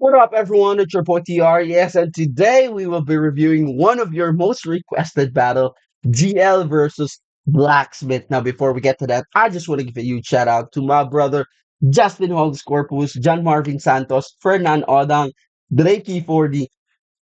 What up, everyone? It's your boy TR. Yes, and today we will be reviewing one of your most requested battle, GL versus Blacksmith. Now, before we get to that, I just want to give a huge shout out to my brother Justin Holmes Corpus, John Marvin Santos, Fernan Odang, Drakey 40,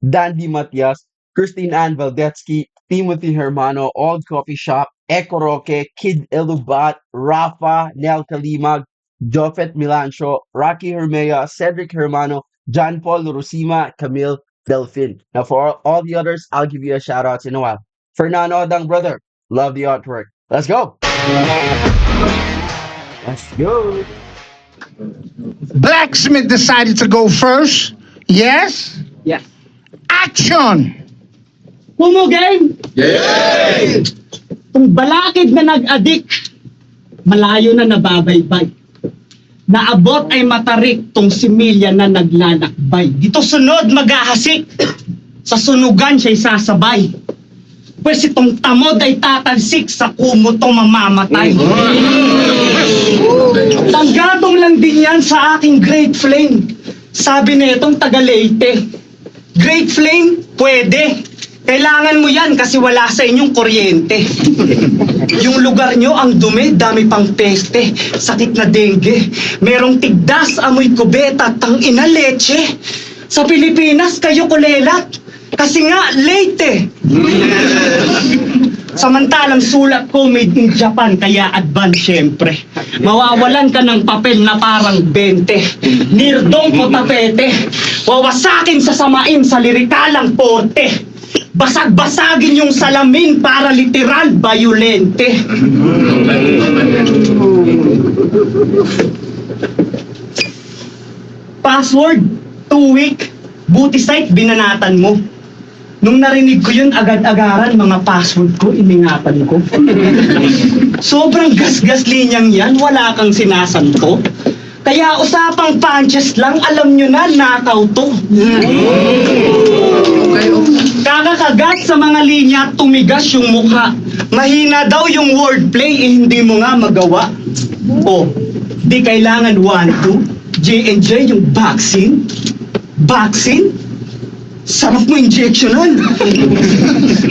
Dandy Matias, Christine Ann Valdetsky, Timothy Hermano, Old Coffee Shop, Echo Roque, Kid Elubat, Rafa, Nel Kalimag, Jofet Milancho, Rocky Hermea, Cedric Hermano, John Paul Rosima, Camille Delfin. Now, for all the others, I'll give you a shout out in a while. Fernando Odang, brother, love the artwork. Let's go. Let's go. Blacksmith decided to go first. Yes? Yes. Action! Kumo game! Yay! Kung balakid na nag-addict, malayo na nababaybay. Naabot ay matarik tong similya na naglalakbay. Dito sunod maghahasik, sa sunugan siya'y sasabay. Pwes itong tamod ay tatalsik, sa kumo tong mamamatay. Tanggatong lang din yan sa aking Great Flame. Sabi na itong taga Leyte. Great Flame, pwede. Kailangan mo yan kasi wala sa inyong kuryente. Yung lugar nyo ang dumi, dami pang peste, sakit na dengue. Merong tigdas, amoy kubeta, tangina leche. Sa Pilipinas, kayo kulelat. Kasi nga, late. Samantalang sulat ko made in Japan, kaya advance syempre. Mawawalan ka ng papel na parang 20. Nirdong ko tapete. Wawasakin sa samain sa lirikalang porte. Basag-basagin yung salamin para literal bayulente. Password, 2 week. Buti site, binanatan mo. Nung narinig ko yun, agad-agaran mga password ko, iningatan ko. Sobrang gas-gas linyang yan, wala kang sinasanto. Kaya usapang punches lang, alam nyo na, nakaw to. Kakakagat sa mga linya, tumigas yung mukha. Mahina daw yung wordplay, hindi mo nga magawa. O, di kailangan 1-2, J&J yung vaccine. Vaccine? Sarap mo injectionan.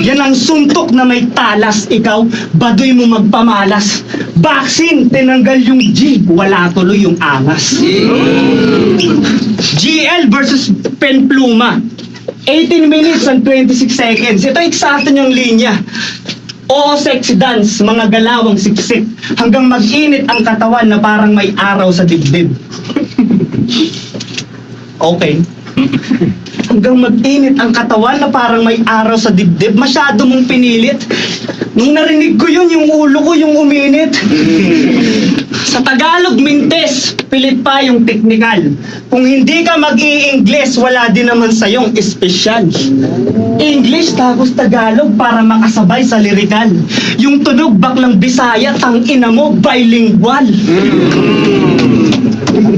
Yan ang suntok na may talas. Ikaw, baduy mo magpamalas. Vaccine, tinanggal yung G. Wala tuloy yung angas. GL versus Penpluma. 18 minutes and 26 seconds. Ito eksakto niyang linya. Oo, sexy dance, mga galawang siksik. Hanggang mag-init ang katawan na parang may araw sa dibdib. Okay. Hanggang mag-init ang katawan na parang may araw sa dibdib. Masyado mong pinilit. Nung narinig ko yun, yung ulo ko yung uminit. Sa Tagalog, mintes, pilit pa yung technical. Kung hindi ka mag-i-Ingles, wala din naman sa'yong espesyal. English tapos Tagalog para makasabay sa lirikal. Yung tunog baklang Bisaya, tangina mo, bilingual.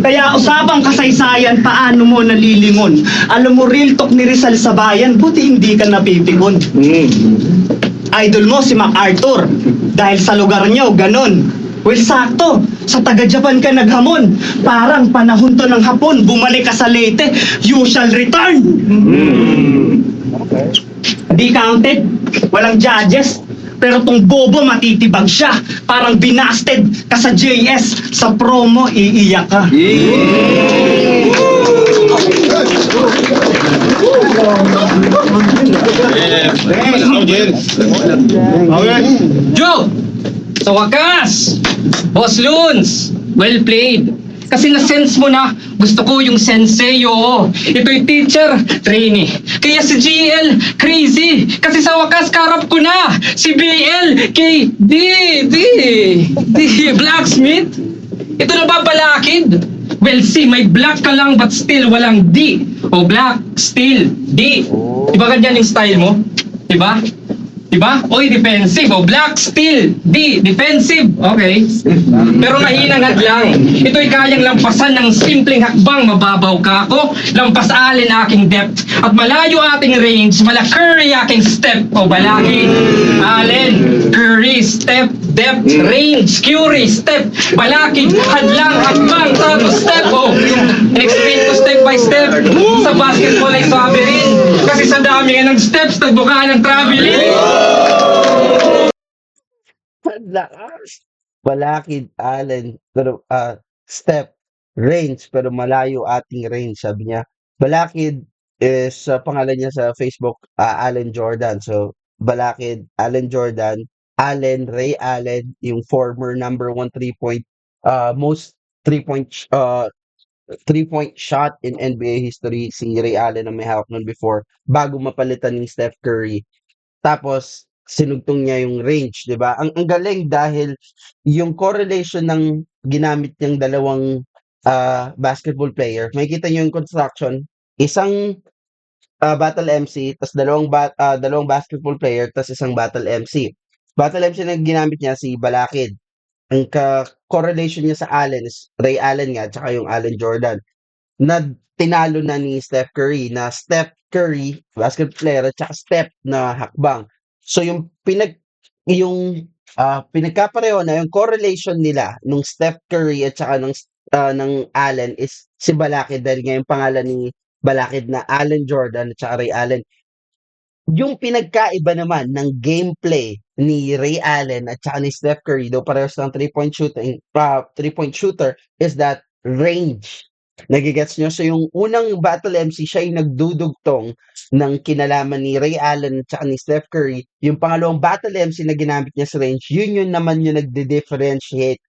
Kaya usapang kasaysayan, paano mo nalilingon? Alam mo, real talk ni Rizal sa bayan, buti hindi ka napipikon. Idol mo si MacArthur, dahil sa lugar nyo, ganon. Well, sakto, sa taga-Japan ka naghamon. Parang panahon to ng hapon, bumalik ka sa Leyte, you shall return. Di counted, walang judges. Pero tong bobo matitibag siya. Parang binasted ka sa JS. Sa promo, iiyak ka. Joe! Sa wakas! Boss Loons! Well played! Kasi na-sense mo na, gusto ko yung sensei, oo. Ito'y teacher, trainee. Kaya si GL, crazy. Kasi sa wakas, karap ko na. Si BL, kay Blacksmith. Ito na ba balakid? Well, see, may black ka lang but still walang D. O black, still, D. Diba ganyan yung style mo? Diba? Diba? Oy, defensive. O, black, steel. D, defensive. Okay. Pero mahinang hadlang. Ito'y kayang lampasan ng simpleng hakbang. Mababaw ka ako. Lampas alin aking depth. At malayo ating range. Mala Curry aking step. O, balaki. Allen, Curry, step, depth, range, Curry, step, balaki, hadlang, hakbang, tapos step. O, in-explain ko step by step. Sa basketball ay sabi rin. Kasi sa dami nga ng steps, nagbuka ng traveling. Lakas. Balakid, Allen, pero step, range, pero malayo ating range, sabi niya. Balakid is pangalan niya sa Facebook, Allen Jordan. So, Balakid, Allen Jordan, Allen, Ray Allen, yung former number one three-point, most three-point shot in NBA history, si Ray Allen ang may hawak nun before, bago mapalitan ni Steph Curry. Tapos sinugtong niya yung range, 'di ba? Ang galing dahil yung correlation ng ginamit niyang dalawang basketball player, makikita niyo yung construction, isang battle MC, tas dalawang basketball player, tas isang battle MC. Battle MC na ginamit niya si Balakid. Ang correlation niya sa Allen is Ray Allen nga, tsaka yung Allen Jordan na tinalo na ni Steph Curry, na Steph Curry, basketball player, at saka Steph na hakbang. So pinagkapareho na yung correlation nila nung Steph Curry at saka ng Allen is si Balakid, dahil nga yung pangalan ni Balakid na Allen Jordan at saka Ray Allen. Yung pinagkaiba naman ng gameplay ni Ray Allen at saka ni Steph Curry, though parehas ng three-point shooter, is that range. Nagigets nyo? So yung unang battle MC, siya yung nagdudugtong ng kinalaman ni Ray Allen at saka ni Steph Curry. Yung pangalawang battle MC na ginamit niya sa range, yun naman yung nagde-differentiate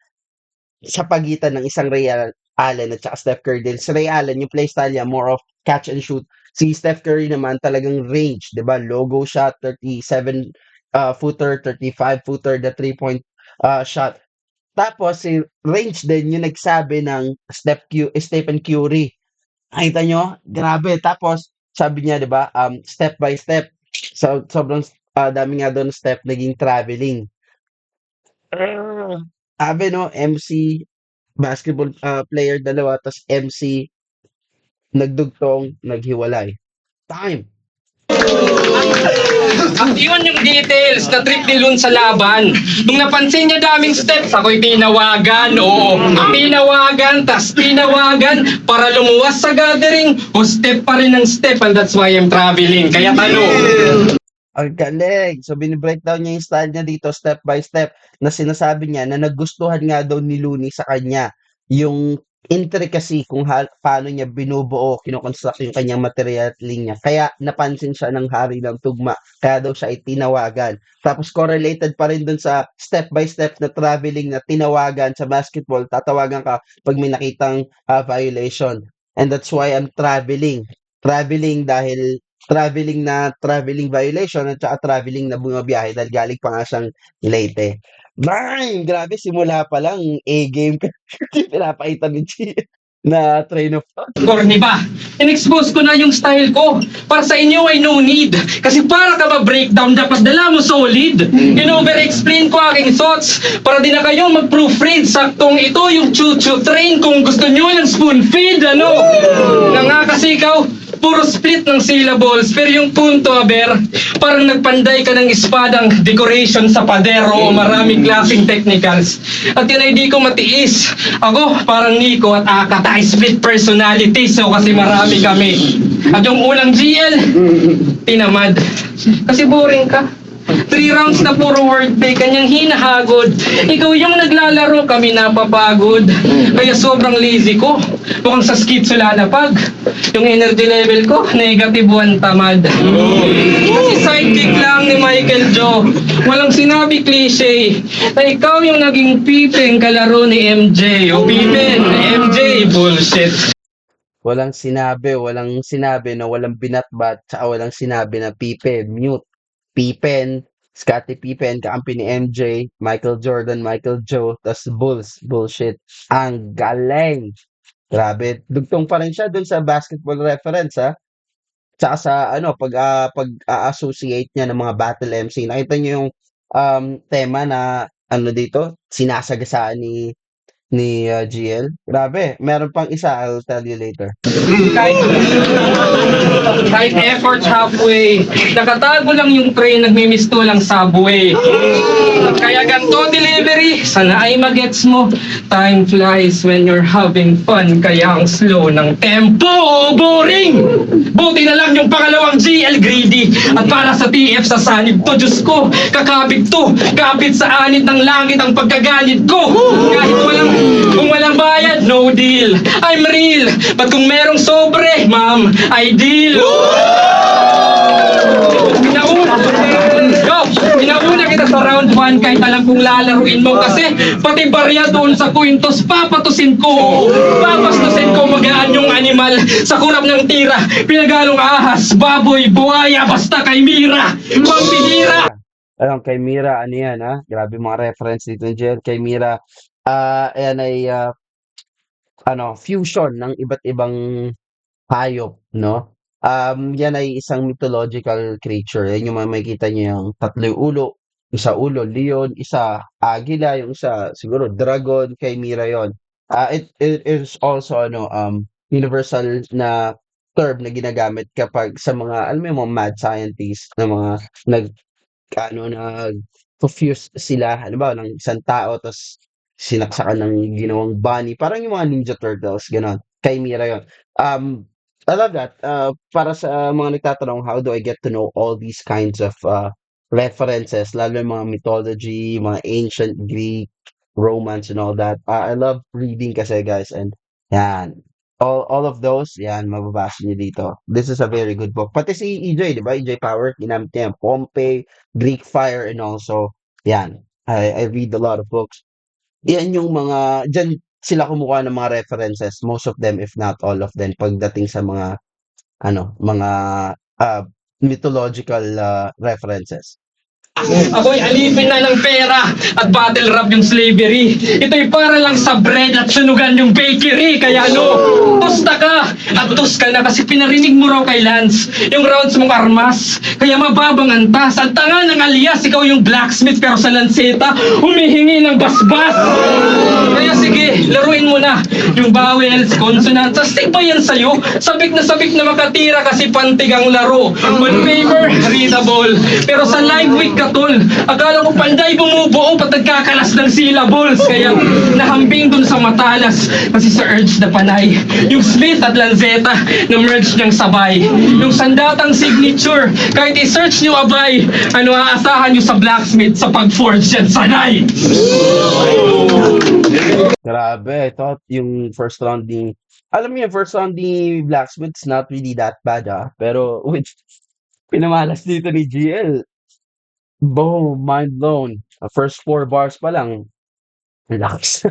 sa pagitan ng isang Ray Allen at saka Steph Curry. Dahil si Ray Allen, yung playstyle niya, more of catch and shoot. Si Steph Curry naman talagang range, 'di ba? Logo shot, 37 footer, 35 footer, the three-point shot. Tapos si range din yung nagsabi ng Stephen Curry. Nakita nyo? Grabe. Tapos sabi niya, 'di ba? Step by step. So sobrang dami nga doon step naging traveling. Sabi no, MC basketball player dalawa, tas MC nagdugtong, naghiwalay. Time. At yun yung details na trip ni Lun sa laban. Nung napansin niya daming steps, ako'y tinawagan. Oo, tinawagan, tas tinawagan para lumuwas sa gathering. O step pa rin ng step, and that's why I'm traveling. Kaya tanong. Ang galing. So, bini-breakdown niya yung style niya dito, step by step, na sinasabi niya na nagustuhan nga daw ni Looney sa kanya yung intricacy kung paano niya binubuo, kinoconstruct yung kanyang material at linya. Kaya napansin siya ng hari ng tugma. Kaya daw siya ay tinawagan. Tapos correlated pa rin dun sa step by step na traveling na tinawagan sa basketball. Tatawagan ka pag may nakitang violation. And that's why I'm traveling. Traveling dahil traveling violation at saka traveling na bumabiyahe dahil galing pa nga siyang Leyte. Bang! Grabe, simula pa lang, A-game ka. Pinapakita ni G na train of thought. Corny ba? In-expose ko na yung style ko. Para sa inyo ay no need. Kasi para ka ma-breakdown, dapat dala mo solid. In-over-explain ko aking thoughts para di na kayo mag-proofread. Saktong ito yung choo-choo train kung gusto nyo yung spoon feed, ano? Na nga kasi ikaw, puro split ng syllables, pero yung punto, aber, parang nagpanday ka ng espadang decoration sa padero o maraming klaseng technicals. At yun ay di ko matiis. Ako, parang Nico at Akata, split personality, so kasi marami kami. At yung unang GL, tinamad. Kasi boring ka. 3 rounds na puro wordplay, kanyang hinahagod. Ikaw yung naglalaro, kami napapagod. Kaya sobrang lazy ko. Mukhang sa schizo lalapag. Yung energy level ko, negative 1 tamad. Kasi sidekick lang ni Michael Joe. Walang sinabi cliche na ikaw yung naging Pippen kalaro ni MJ. O Pippen, MJ, bullshit. Walang sinabi na walang binatbat, tsaka walang sinabi na Pippen, mute. Pippen, Scottie Pippen, kakampi ni MJ, Michael Jordan, Michael Joe, tas Bulls, bullshit. Ang galing. Grabe. Dugtong pa rin siya dun sa basketball reference, ha? Tsaka sa ano, pag-a-associate niya ng mga battle MC. Nakita niyo yung tema na ano dito, sinasagasaan ni GL. Grabe, meron pang isa, I'll tell you later. Kahit, kahit effort halfway, nakatago lang yung train, nagmimisto lang subway. Kaya ganito delivery, sana ay magets mo. Time flies when you're having fun, kaya ang slow ng tempo, boring! Buti na lang yung pangalawang GL greedy. At para sa TF sa sanib to, Diyos ko, kakabig to, kapit sa anit ng langit ang pagkaganit ko. Kahit kung walang bayad, no deal. I'm real, but kung merong sobre, ma'am, ideal. Pinauna kita sa round 1 kahit alam kong lalaruin mo kasi pati barya doon sa kwintos papatusin ko. Papastusin ko magaan yung animal sa kurap ng tira. Pinagalong ahas, baboy, buhaya, basta kay Mira. Pampihira. Alam, kay Mira, ano yan, ha? Grabe mga reference dito ni GL. Kay Mira, ayan ay, ano, fusion ng iba't ibang hayop, no? Yan ay isang mythological creature. Yan yung makikita niyo yung tatlo yung ulo. Isa ulo, leon, isa agila, yung isa siguro dragon, kay Mira yon. It is also ano universal na term na ginagamit kapag sa mga alam mo yung mga mad scientists na mga nag ano nag-fuse sila halimbawa ng isang tao tapos sinaksakan ng ginawang bunny, parang yung mga Ninja Turtles, gano'n. Kay Mira 'yun. I love that. Para sa mga nagtatanong, how do I get to know all these kinds of references, lalo yung mga mythology, mga ancient Greek, Romance and all that. I love reading kasi guys and yan. All of those, yan, mababasa niyo dito. This is a very good book. Pati si EJ, di ba? EJ Power, ginamit niya yan. Pompeii, Greek Fire, and also, yan. I read a lot of books. Yan yung mga diyan sila kumukuha ng mga references, most of them if not all of them pagdating sa mga ano, mga ah, mythological references. Ako'y alipin na ng pera at battle rap yung slavery. Ito'y para lang sa bread at sunugan yung bakery. Kaya no, tusta ka at tus ka na kasi pinarinig mo raw kay Lance yung rounds mong armas. Kaya mababang antas. Ang tanga ng alias, ikaw yung blacksmith pero sa lanseta, humihingi ng basbas. Kaya sige, laruin mo na yung vowels, consonants. Sa stick pa yan sa'yo. Sabik na makatira kasi pantig ang laro. On paper, readable. Pero sa live week tol, akala ko panday bumubuo pat nagkakalas ng syllables kaya nahambing dun sa matalas kasi sa urge na panay yung Smith at Lanzetta na merge niyang sabay yung sandatang signature kahit i-search niyo abay ano aasahan niyo sa blacksmith sa pag-forge yan sanay. Grabe, I thought yung first round ni alam mo yung first round ni Blacksmith's not really that bad pero with pinamalas dito ni GL. Boom, mind blown. First 4 bars pa lang, relax.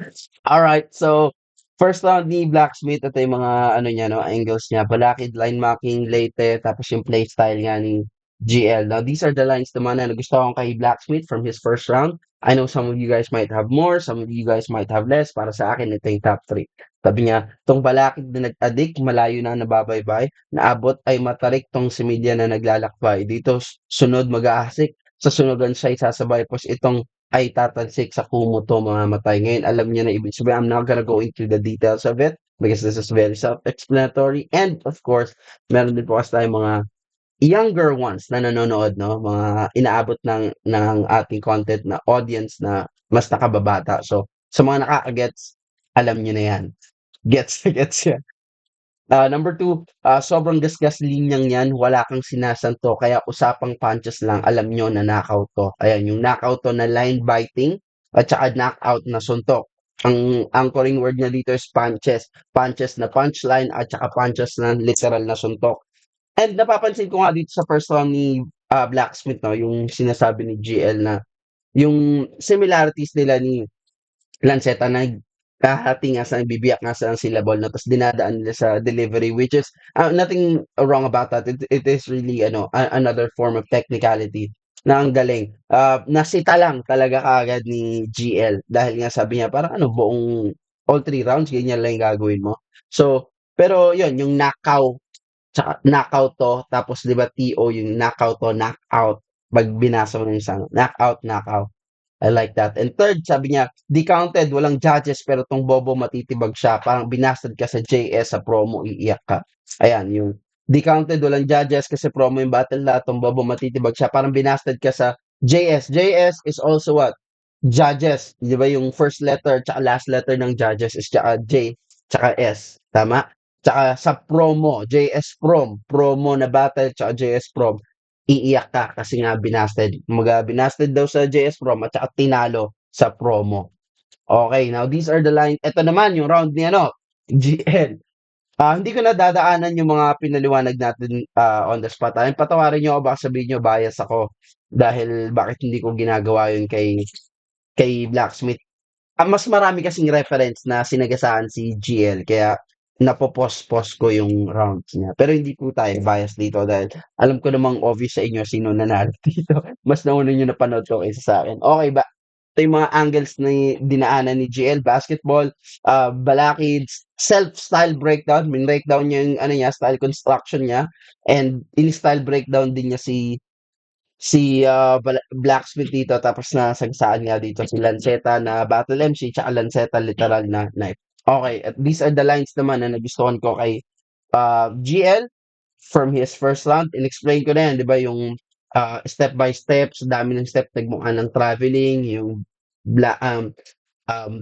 Alright, so first round ni Blacksmith, ito yung mga ano niya, no, angles niya. Balakid, line marking, late, tapos yung playstyle nga ni GL. Now, these are the lines naman na nagustuhan ko kay Blacksmith from his first round. I know some of you guys might have more, some of you guys might have less. Para sa akin, ito yung top 3. Sabi niya, tong balakid na nag-addict, malayo na nababaybay, naabot ay matarik tong similya na naglalakbay. Dito, sunod mag-aasik, sa sunugan siya isasabay, pos itong ay tatalsik sa kumo to mamamatay. Ngayon, alam niya na ibig sabihin. I'm not gonna go into the details of it because this is very self-explanatory. And of course, meron din po kasi tayong mga younger ones na nanonood, no? Mga inaabot ng ating content na audience na mas nakababata. So, sa mga nakaka-gets, alam niyo na yan. Gets na gets yan. Number 2, sobrang gasgas linyang yan, wala kang sinasanto, kaya usapang punches lang, alam nyo na knockout to. Ayan, yung knockout to na line biting, at saka knockout na suntok. Ang anchoring word niya dito is punches. Punches na punchline, at saka punches na literal na suntok. And napapansin ko nga dito sa first round ni Blacksmith, no, yung sinasabi ni GL na yung similarities nila ni Lanceta na kahati nga sa bibiyak nga sa syllable na tapos dinadaan nila sa delivery which is nothing wrong about that. It is really ano another form of technicality na ang galing. Nasita lang talaga kaagad ni GL dahil nga sabi niya parang ano buong all 3 rounds ganyan lang yung gagawin mo. So pero yun yung knockout tsaka knockout to, tapos 'di ba TO yung knockout to, knockout. 'Pag binasa mo yung isang knockout, knockout. I like that. And third, sabi niya, "Di counted, walang judges pero 'tong bobo matitibag siya. Parang binastard ka sa JS sa promo, iiyak ka." Ayan, yung "Di counted, walang judges kasi promo yung battle na 'tong bobo matitibag siya. Parang binastard ka sa JS." JS is also what? Judges. 'Di ba yung first letter tsaka last letter ng judges is tsaka J tsaka S. Tama? Tsaka sa promo, JS Prom. Promo na battle tsaka JS Prom. Iiyak ka kasi nga binasted. Kumbaga binasted daw sa JS Prom at saka tinalo sa promo. Okay, now these are the lines. Ito naman yung round ni ano, GL. Hindi ko na dadaanan yung mga pinaliwanag natin on the spot. Patawarin niyo ako, baka sabihin niyo bias ako dahil bakit hindi ko ginagawa yun kay Blacksmith. Mas marami kasing reference na sinagasaan si GL kaya napo-pause-pause ko yung rounds niya. Pero hindi po tayo bias dito dahil alam ko namang obvious sa inyo sino nanalo dito. Mas nauna niyo napanood to kaysa sa akin. Okay ba? Ito yung mga angles na dinaanan ni GL. Basketball, Balakids, self-style breakdown. Breakdown niya yung ano niya, style construction niya. And in-style breakdown din niya si Blacksmith dito tapos nasagasaan nga dito si Lanceta na battle MC tsaka Lanceta literal na knife. Okay, at these are the lines naman na nagustuhan ko kay GL from his first round. In-explain ko na yan, di ba, yung step by step, sa dami ng step, nagmukha ng traveling, yung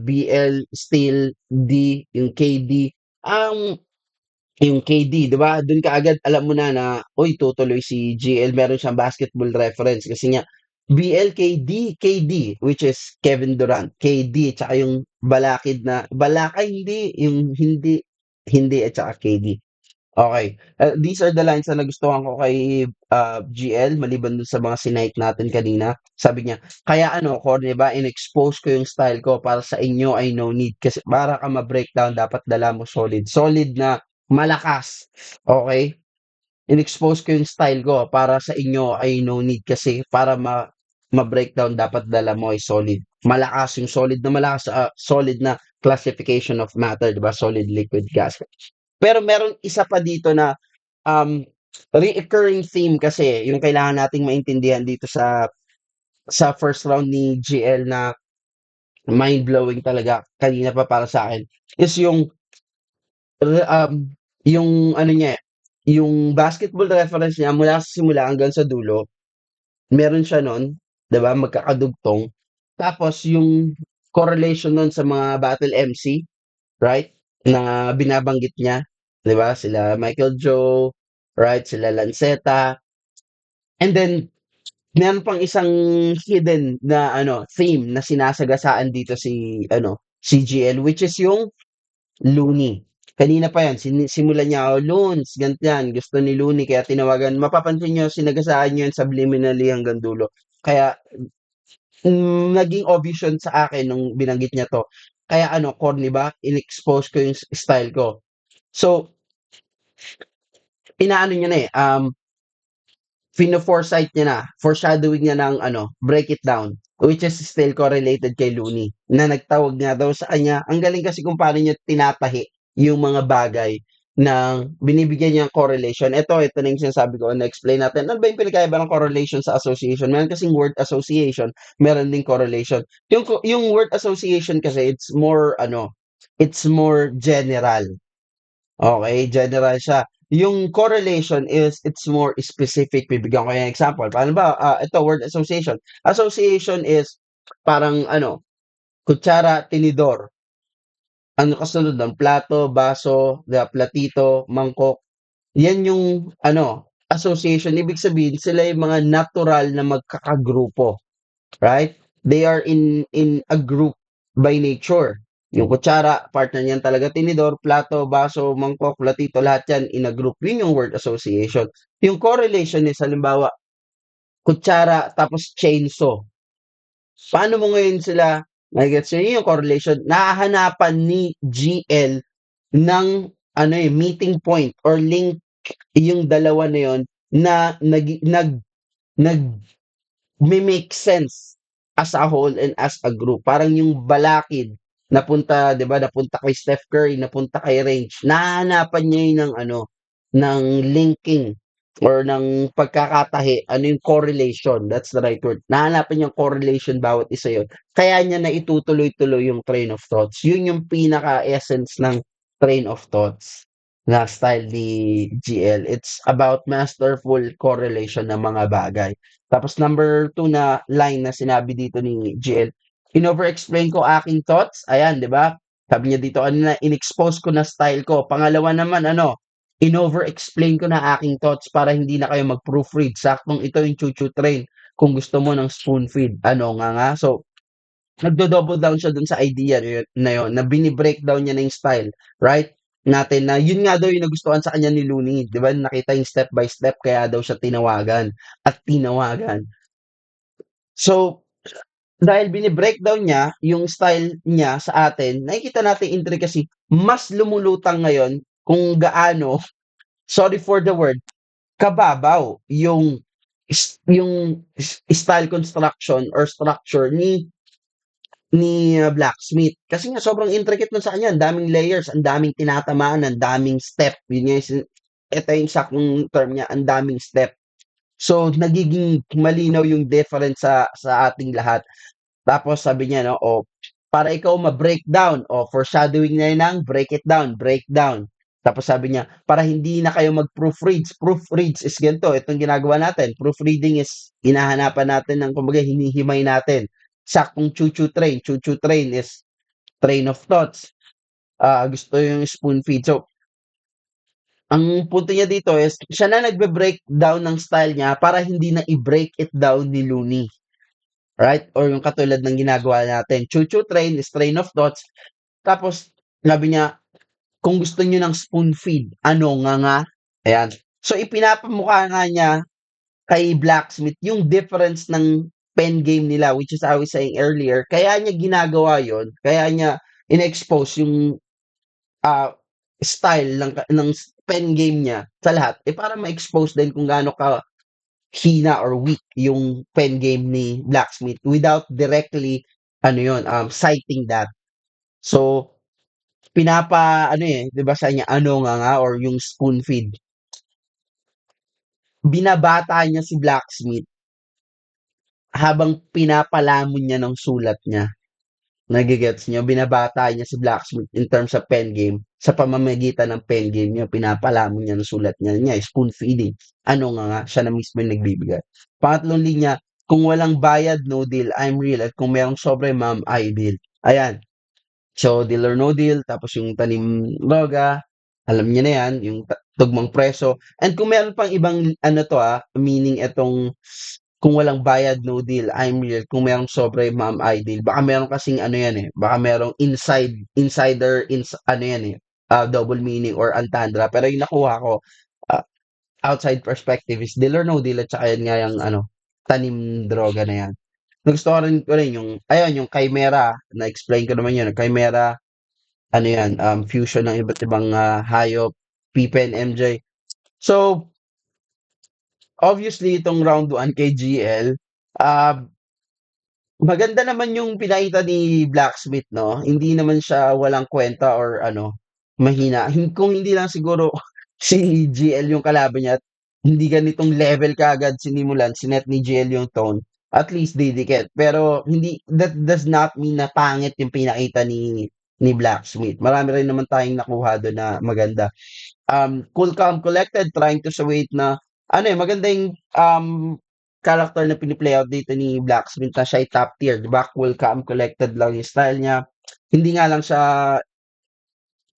BL, Steel, D, yung KD. Yung KD, 'di ba? Dun kaagad alam mo na, uy, tutuloy si GL, meron siyang basketball reference kasi nga BL, KD, which is Kevin Durant, KD, tsaka yung balakid na Balakay hindi, yung hindi at saka KD. Okay, these are the lines na nagustuhan ko kay GL maliban dun sa mga sinight natin kanina. Sabi niya, "Kaya ano, corny ba, in-expose ko yung style ko para sa inyo ay no need kasi para ka ma-breakdown dapat dala mo solid." Solid na malakas, okay. In-expose ko yung style ko para sa inyo ay no need kasi para ma-breakdown dapat dala mo ay solid. Malakas yung solid na malakas, solid na classification of matter, 'di ba? Solid, liquid, gas. Pero meron isa pa dito na um, recurring theme kasi yung kailangan nating maintindihan dito sa first round ni GL na mind-blowing talaga kanina pa para sa akin is yung ano niya, yung basketball reference niya mula sa simula hanggang sa dulo, meron siya nun, 'di ba, magkakadugtong. Tapos yung correlation nun sa mga battle MC, right, na binabanggit niya, 'di ba, sila Michael Joe, right, sila Lanceta, and then meron pang isang hidden na ano, theme na sinasagasaan dito si ano, si GL, which is yung Looney. Kanina pa yan, simulan niya, "Oh, Loons, ganyan, gusto ni Looney kaya tinawagan." Mapapansin niyo sinagasaan niyo yan subliminally hanggang dulo. Kaya naging obvious yun sa akin nung binanggit niya 'to. Kaya ano, corny ba, in-expose ko yung style ko. So, inaano niya na, fino-foresight niya na, foreshadowing niya ng ano, break it down, which is still correlated kay Looney, na nagtawag nga daw sa kanya. Ang galing kasi kung paano niya tinatahi yung mga bagay ng binibigyan niyang correlation. Ito na yung sinasabi ko, na-explain natin. Ano ba yung pinagkaiba ng correlation sa association? Meron kasing word association, meron ding correlation. Yung word association kasi, it's more general. Okay, general siya. Yung correlation is it's more specific. Bibigyan ko yung example. Paano ba? Ito, word association. Association is parang ano, kutsara, tinidor. Ano kasunod ng plato, baso, platito, mangkok. Yan yung ano, association. Ibig sabihin, sila yung mga natural na magkakagrupo. Right? They are in a group by nature. Yung kutsara, partner niyan talaga tinidor, plato, baso, mangkok, platito, lahat yan in a group. Yun yung word association. Yung correlation is halimbawa, kutsara tapos chainsaw. Paano mo ngayon sila magigets? Yun yung correlation. Nahahanapan ni GL ng ano meeting point or link yung dalawa na yun na nag make sense as a whole and as a group. Parang yung Balakid napunta, 'di ba, napunta kay Steph Curry, napunta kay Range. Nahahanapan niya yun ng ano, ng linking or ng pagkakatahi, ano yung correlation, that's the right word. Nahanapan niyang correlation bawat isa yun. Kaya niya na itutuloy-tuloy yung train of thoughts. Yun yung pinaka-essence ng train of thoughts na style ni GL. It's about masterful correlation ng mga bagay. Tapos number 2 na line na sinabi dito ni GL, in-over-explain ko aking thoughts. Ayan, di ba? Sabi niya dito, in-expose ko na style ko. Pangalawa naman, in-over-explain ko na aking thoughts para hindi na kayo mag-proofread. Saktong ito yung chuchu train kung gusto mo ng spoon feed. Ano nga. So, nagdo-double down siya dun sa idea na yun, na bini-breakdown niya na yung style, right? Natin na yun nga daw yung nagustuhan sa kanya ni Looney. Di ba? Nakita yung step by step, kaya daw siya tinawagan at tinawagan. So, dahil bini-breakdown niya yung style niya sa atin, nakikita natin intricacy, mas lumulutang ngayon kung gaano, sorry for the word, kababaw yung style construction or structure ni Blacksmith. Kasi nga sobrang intricate nun sa kanya, ang daming layers, ang daming tinatamaan, ang daming step. Yun yung ito yung saktong term niya, ang daming step. So, nagiging malinaw yung difference sa ating lahat. Tapos sabi niya, no, para ikaw ma-breakdown, foreshadowing na yun ng break it down, breakdown. Tapos sabi niya, para hindi na kayo mag-proofreads. Proofreads is ganito, itong ginagawa natin. Proofreading is hinahanapan natin ng, kumbaga, hinihimay natin. Saktong chuchu train. Chuchu train is train of thoughts. Gusto yung spoon feed. So, ang punto niya dito is, siya na nagbe-breakdown ng style niya para hindi na i-break it down ni Looney. Right? Or yung katulad ng ginagawa natin. Chuchu train is train of thoughts. Tapos, sabi niya, kung gusto niyo ng spoon feed, ano nga. Ayan. So, ipinapamukha nga niya kay Blacksmith yung difference ng pen game nila, which is I was saying earlier. Kaya niya ginagawa yon, kaya niya in-expose yung style ng pen game niya sa lahat, para ma-expose din kung gaano ka hina or weak yung pen game ni Blacksmith without directly citing that. So, 'di ba sa niya, ano nga or yung spoon feed. Binabata niya si Blacksmith habang pinapalamon niya ng sulat niya. Nage-gets niyo? Binabata niya si Blacksmith in terms of pen game. Sa pamamagitan ng pen game niya, pinapalamon niya ng sulat niya, spoon feeding. Ano nga, siya na mismo yung nagbibigay. Pangatlong linya, kung walang bayad, no deal, I'm real. At kung merong sobre, ma'am, I deal. Ayan. So, deal or no deal, tapos yung tanim droga, alam niya na yan, yung tugmang preso. And kung meron pang ibang, meaning itong, kung walang bayad, no deal, I'm real. Kung merong sobre, ma'am, I deal. Baka meron kasing baka merong double meaning or entendre. Pero yung nakuha ko, outside perspective is deal or no deal, at saka yan nga yung, tanim droga na yan. Nagustuhan ko rin yung chimera, na-explain ko naman yun. Chimera, fusion ng iba't ibang hayop, Pippen, MJ. So, obviously, itong round 1 kay GL, maganda naman yung pinakita ni Blacksmith, no? Hindi naman siya walang kwenta or mahina. Kung hindi lang siguro si GL yung kalaban niya at hindi ganitong level kaagad sinimulan, sinet ni GL yung tone, at least didikit. Pero that does not mean na pangit yung pinakita ni Blacksmith. Marami rin naman tayong nakuha doon na maganda. Cool, calm, collected, trying to wait na maganda yung character na piniplay out dito ni Blacksmith na siya ay top tier, 'di ba? Cool, calm, collected lang yung style niya. Hindi nga lang siya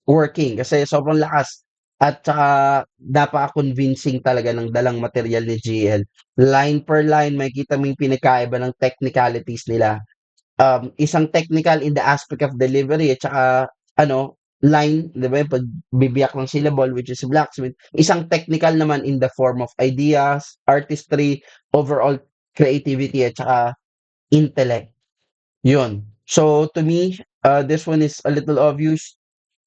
working kasi sobrang lakas at saka napaka-convincing talaga ng dalang material ni GL. Line per line, makikita mo yung pinagkaiba ng technicalities nila. Isang technical in the aspect of delivery at saka line, 'di ba? Pag bibiyak ng syllable, which is Blacksmith. Isang technical naman in the form of ideas, artistry, overall creativity at saka intellect. Yun. So to me, this one is a little obvious.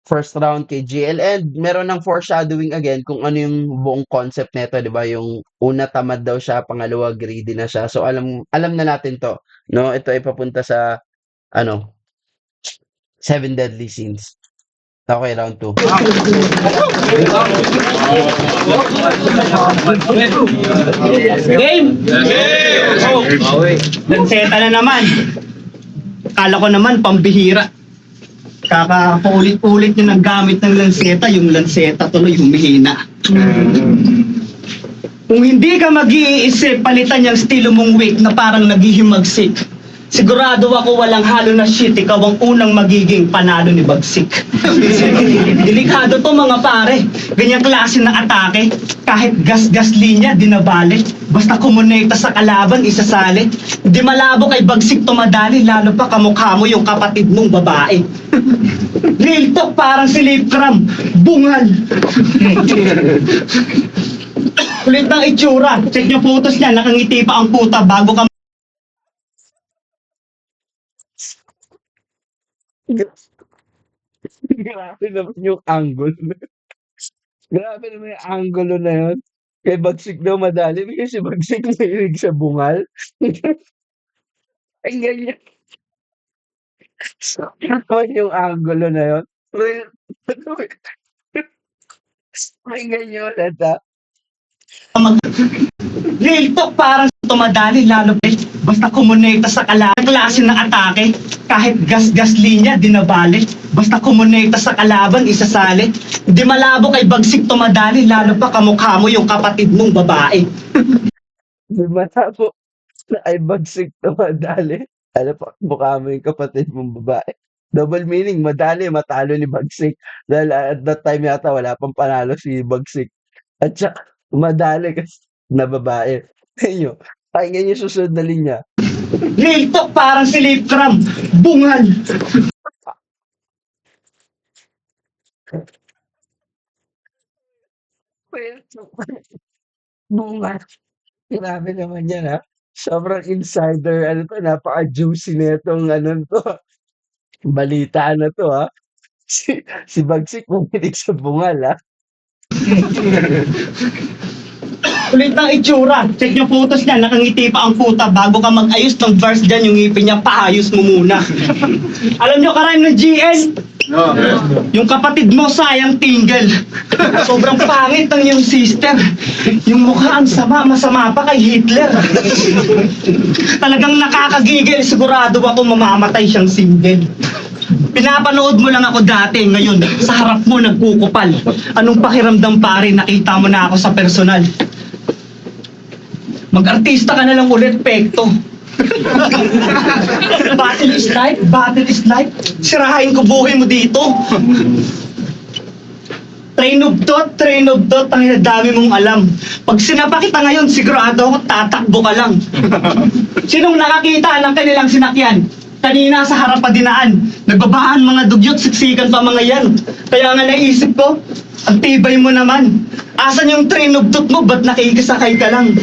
First round kay GL, and meron ng foreshadowing again kung ano yung buong concept nito, 'di ba? Yung una tamad daw siya, pangalawa greedy na siya. So alam na natin 'to, no? Ito ay papunta sa Seven Deadly Sins. Okay, round 2. Game! Lanseta na naman. Kala ko naman, pambihira. Kakapaulit-ulit nyo ng gamit ng lanseta, yung lanseta tuloy humihina. Kung hindi ka mag-iisip, palitan yung estilo mong weight na parang naghihimagsik. Sigurado ako walang halo na shit, ikaw ang unang magiging panalo ni Bagsik. Delikado to mga pare, ganyang klase ng atake, kahit gas-gas linya, dinabali. Basta kumonekta sa kalaban, isasali. Di malabo kay Bagsik tumadali, lalo pa kamukha mo yung kapatid mong babae. Real talk, parang si Lipcram, bungal. Kulit ng itsura, check nyo photos niya, nakangiti pa ang puta bago ka. Grabe naman yung angle. Grabe naman yung angulo na yun. Kay Bagsik daw madali. Kasi si Bagsik mahilig sa bungal. Ang ganyan. Naman yung angulo na yun. Ang ganyan ulit ha. Real talk, parang tumadali, lalo pa. Basta kumonekta sa kalaban, klase ng atake, kahit gas-gas linya, dinabali. Basta kumonekta sa kalaban, isasali. Di malabo kay Bagsik tumadali, lalo pa kamukha mo yung kapatid mong babae. Di malabo na ay Bagsik na madali. Ano pa, mukha mo yung kapatid mong babae. Double meaning, madali, matalo ni Bagsik. Dahil at that time yata, wala pang panalo si Bagsik. At saka, madali kasi na babae. Ayun, pakinggan yung susunod na linya. Real talk, parang si Lipcram, bungal. Bunga. Grabe naman yan ha. Sobrang insider, ano to, napaka-juicy na itong ano to. Balita na to ha. Si Bagsik mahilig sa bungal ha. Kulit ng itsura, check nyo photos niya, nakangiti pa ang puta bago ka mag-ayos ng verse dyan, yung ngipin niya, paayos mo muna. Alam nyo karayom ng GN? Yung kapatid mo, sayang tingle. Sobrang pangit ng yung sister. Yung mukha ang sama, masama pa kay Hitler. Talagang nakakagigil, sigurado ako mamamatay siyang single. Pinapanood mo lang ako dati, ngayon sa harap mo nagkukupal. Anong pakiramdam pare, nakita mo na ako sa personal. Mag-artista ka na lang ulit, pekto. Battle is life, battle is life. Sirahain ko buhay mo dito. Train of thought, ang dami mong alam. Pag sinapa kita ngayon, sigurado ako tatakbo ka lang. Sinong nakakita ng kanilang sinakyan? Kanina sa harap pa dinaan, nagbabahan mga dugyot, siksikan pa mga yan. Kaya nga naisip ko, ang tibay mo naman. Asan yung train of thought mo, ba't nakikisakay ka lang?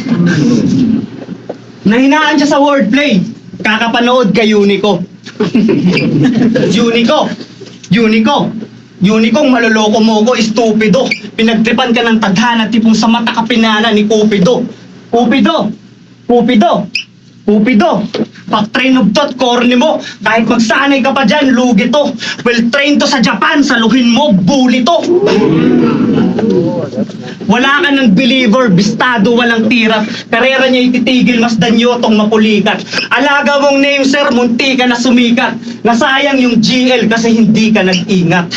Nahinaan siya sa wordplay. Kakapanood kay Unico. Unicong maloloko mo ko, estupido. Pinagtripan ka ng tadhana, tipong sa mata ka pinana ni Cupido. Cupido. Pag train of thought, corny mo. Kahit magsanay ka pa dyan, lugi to. Well trained to sa Japan, saluhin mo, bully to. Wala ka ng believer, bistado, walang tirap. Karera niya ititigil, mas danyotong mapulikat. Alaga mong name sir, munti ka na sumikat. Nasayang yung GL kasi hindi ka nag-ingat.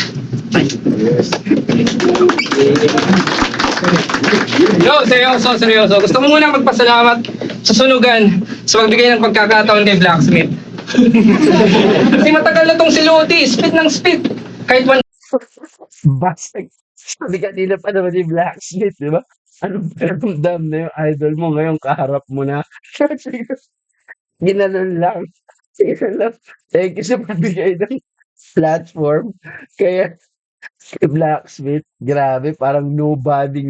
Yo, seryoso. Gusto ko muna magpasalamat sa sunugan sa pagbigay ng pagkakataon kay Blacksmith. Kasi matagal na tong si Lodi, spit ng spit. Kahit one Basag. Sabi kanina pa naman ni Blacksmith, di ba? Anong paramdam na yung idol mo ngayon kaharap mo na? Ginanon lang. Thank you sa pagbigay ng platform. Kaya si Blacksmith, grabe, parang nobody